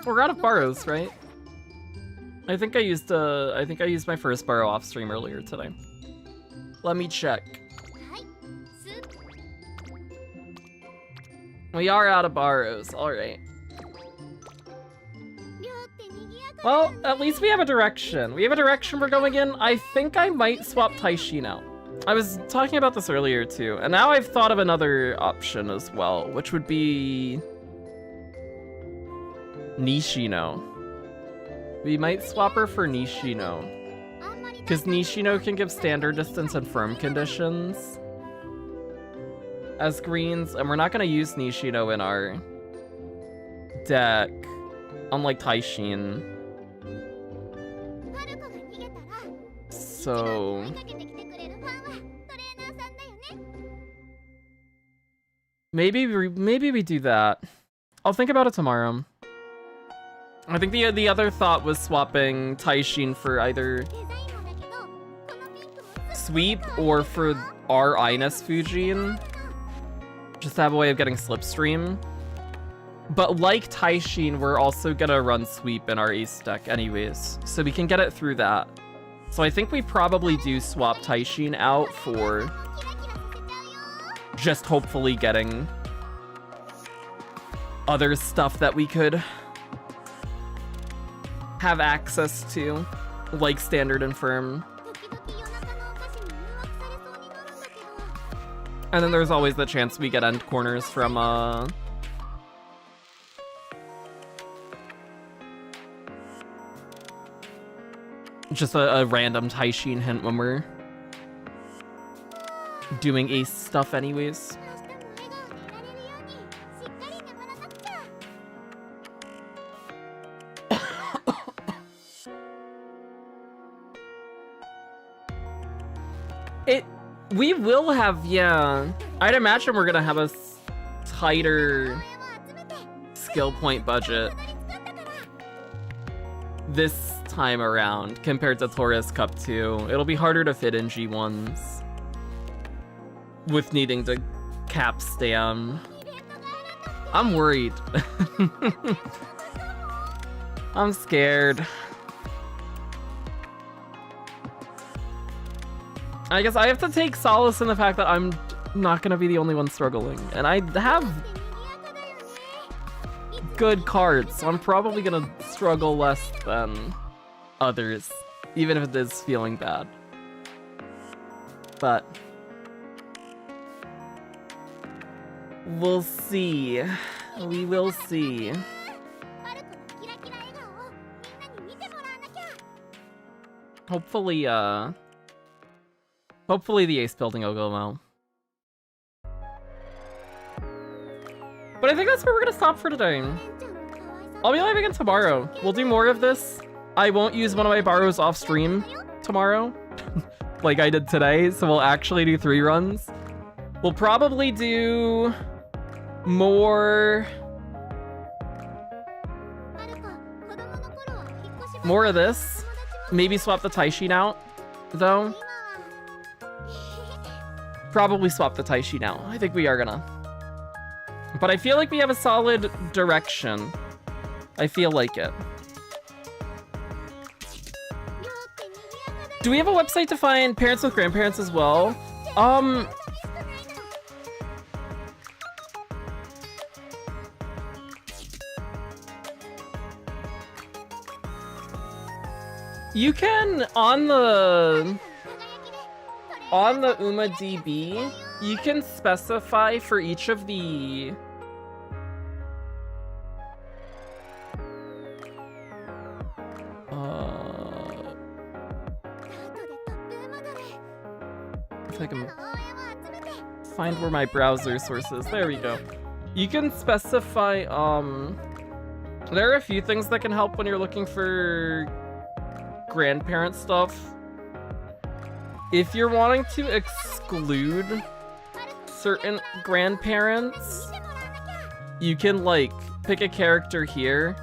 We're out of borrows, right? I think I used my first borrow off stream earlier today. Let me check. We are out of borrows, alright. Well, at least we have a direction. We have a direction we're going in. I think I might swap Taishin out. I was talking about this earlier too, and now I've thought of another option as well, which would be Nishino. We might swap her for Nishino. Because Nishino can give standard distance and firm conditions as greens, and we're not going to use Nishino in our deck, unlike Taishin. So maybe we do that. I'll think about it tomorrow. I think the other thought was swapping Taishin for either Sweep or for our Ines Fujin. Just to have a way of getting Slipstream. But like Taishin, we're also gonna run Sweep in our ace deck anyways, so we can get it through that. So I think we probably do swap Taishin out for just hopefully getting other stuff that we could have access to, like standard and firm. And then there's always the chance we get end corners from just a random Taishin hint when we're doing ace stuff anyways. We will have, yeah. I'd imagine we're gonna have a tighter skill point budget this time around compared to Taurus Cup 2. It'll be harder to fit in G1s with needing to cap stam. I'm worried. I'm scared. I guess I have to take solace in the fact that I'm not gonna be the only one struggling. And I have good cards, so I'm probably gonna struggle less than others, even if it is feeling bad. But we'll see. We will see. Hopefully the ace building will go well. But I think that's where we're gonna stop for today. I'll be live again tomorrow. We'll do more of this. I won't use one of my borrows off stream tomorrow, like I did today, so we'll actually do 3 runs. We'll probably do more of this. Maybe swap the Taishin out, though. Probably swap the Taishin out. I think we are gonna. But I feel like we have a solid direction. I feel like it. Do we have a website to find parents with grandparents as well? You can, on the UmaDB, you can specify for each of the if I can find where my browser source is. There we go. You can specify, there are a few things that can help when you're looking for grandparent stuff. If you're wanting to exclude certain grandparents, you can like pick a character here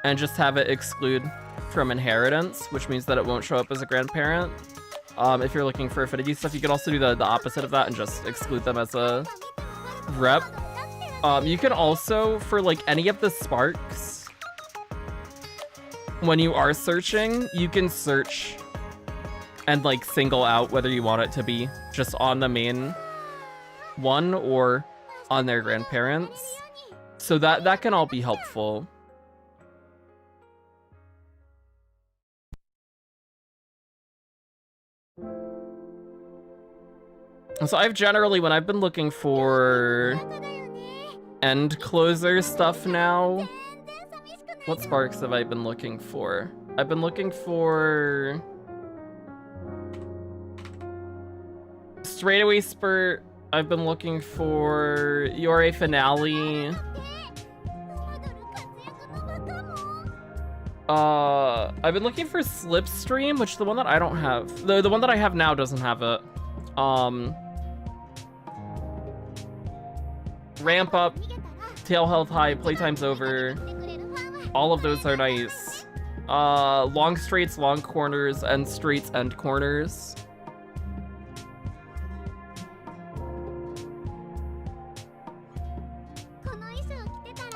and just have it exclude from inheritance, which means that it won't show up as a grandparent. If you're looking for affinity stuff, you can also do the opposite of that and just exclude them as a rep. You can also, for like any of the sparks, when you are searching, you can search and like single out whether you want it to be just on the main one or on their grandparents. So that can all be helpful. So I've generally, when I've been looking for end closer stuff now, What sparks have I been looking for? I've been looking for... Straightaway Spurt. I've been looking for Yore Finale. I've been looking for Slipstream, which the one that I don't have. The one that I have now doesn't have it. Ramp Up, Tail Health High, Playtime's Over. All of those are nice. Long straights, long corners, and straights, end corners.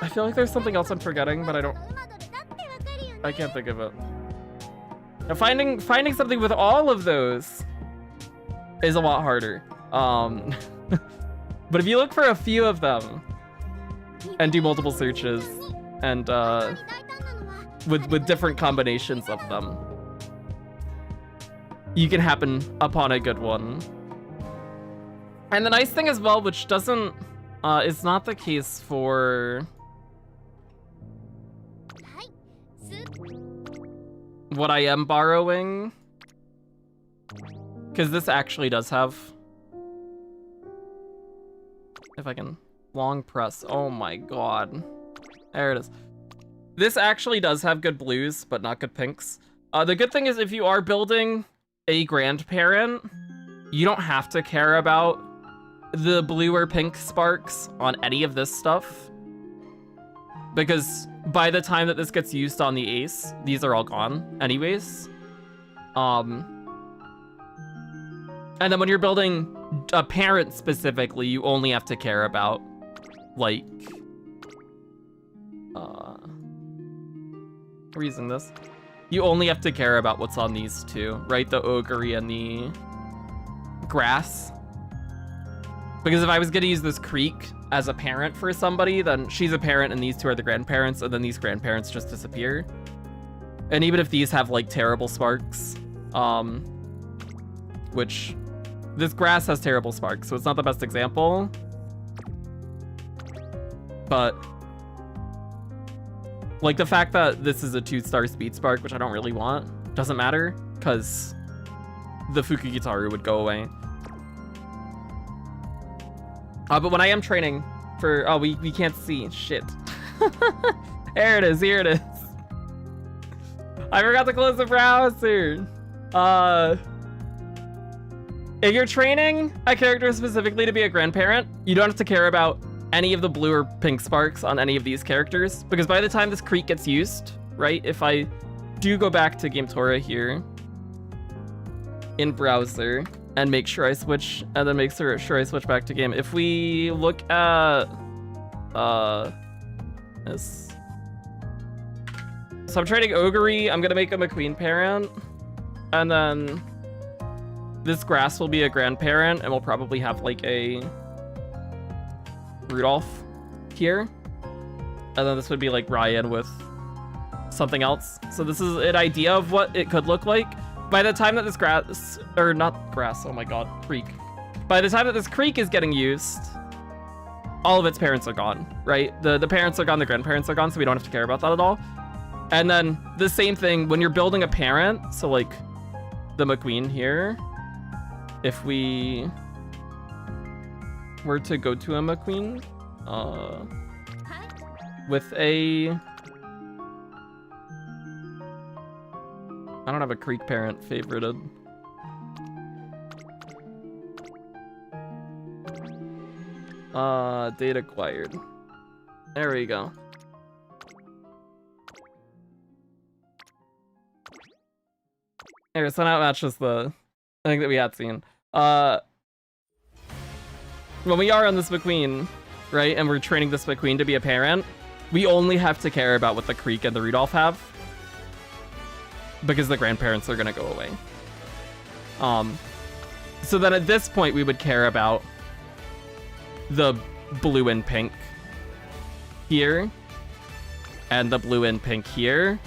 I feel like there's something else I'm forgetting, but I can't think of it. Now finding something with all of those is a lot harder. But if you look for a few of them and do multiple searches and with different combinations of them, you can happen upon a good one. And the nice thing as well, which doesn't is not the case for what I am borrowing, because this actually does have, if I can long press, oh my god, there it is. This actually does have good blues, but not good pinks. The good thing is if you are building a grandparent, you don't have to care about the blue or pink sparks on any of this stuff, because by the time that this gets used on the ace, these are all gone anyways. And then when you're building a parent specifically, you only have to care about, like, we're using this. You only have to care about what's on these two, right? The Ogre and the grass. Because if I was gonna use this creek as a parent for somebody, then she's a parent and these two are the grandparents, and then these grandparents just disappear. And even if these have like terrible sparks, which this grass has terrible sparks, so it's not the best example. But like the fact that this is a 2-star speed spark, which I don't really want, doesn't matter, because the Fukugitaru would go away. But when I am training for, oh, we can't see, shit. There it is, here it is. I forgot to close the browser. If you're training a character specifically to be a grandparent, you don't have to care about any of the blue or pink sparks on any of these characters, because by the time this creek gets used, right, if I do go back to GameTora here in browser, and make sure I switch, and then make sure I switch back to game. If we look at this, so I'm trading Ogre. I'm gonna make him a queen parent, and then this grass will be a grandparent, and we'll probably have like a Rudolph here, and then this would be like Ryan with something else. So this is an idea of what it could look like. By the time that this grass, or not grass, oh my god, creek. By the time that this creek is getting used, all of its parents are gone, right? The parents are gone, the grandparents are gone, so we don't have to care about that at all. And then the same thing when you're building a parent, so like the McQueen here, if we were to go to a McQueen, with a, I don't have a creek parent favorited. Data acquired. There we go. There, so now it matches the thing that we had seen. When we are on this McQueen, right, and we're training this McQueen to be a parent, we only have to care about what the Creek and the Rudolph have, because the grandparents are gonna go away. So then at this point we would care about the blue and pink here, and the blue and pink here,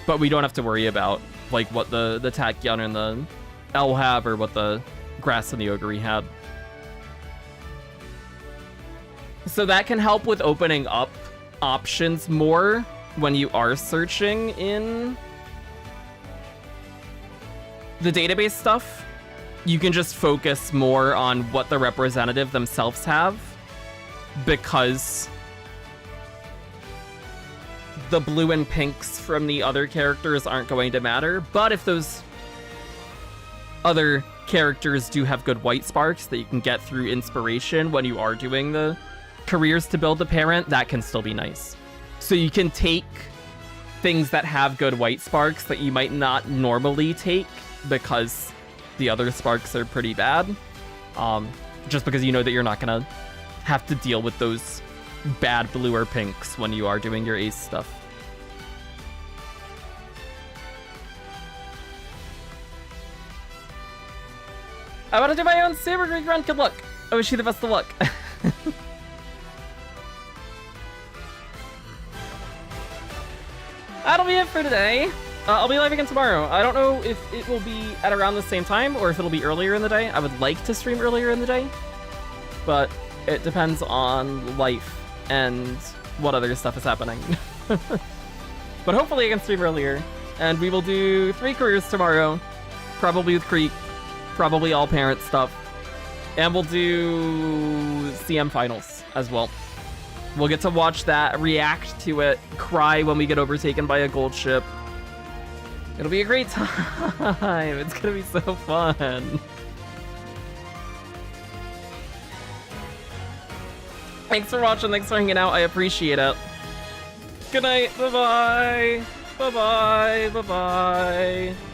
but we don't have to worry about like what the Tachyon and the L have, or what the grass and the Ogre had. So that can help with opening up options more when you are searching in the database stuff, you can just focus more on what the representative themselves have, because the blue and pinks from the other characters aren't going to matter. But if those other characters do have good white sparks that you can get through inspiration when you are doing the careers to build a parent, that can still be nice. So you can take things that have good white sparks that you might not normally take because the other sparks are pretty bad, just because you know that you're not gonna have to deal with those bad blue or pinks when you are doing your ace stuff. I want to do my own super Greek run. Good luck. I wish you the best of luck. That'll be it for today. I'll be live again tomorrow. I don't know if it will be at around the same time or if it'll be earlier in the day. I would like to stream earlier in the day, but it depends on life and what other stuff is happening. But hopefully I can stream earlier. And we will do 3 careers tomorrow, probably with Creek, probably all parent stuff. And we'll do CM finals as well. We'll get to watch that, react to it, cry when we get overtaken by a gold ship. It'll be a great time. It's gonna be so fun. Thanks for watching. Thanks for hanging out. I appreciate it. Good night. Bye-bye. Bye-bye. Bye-bye.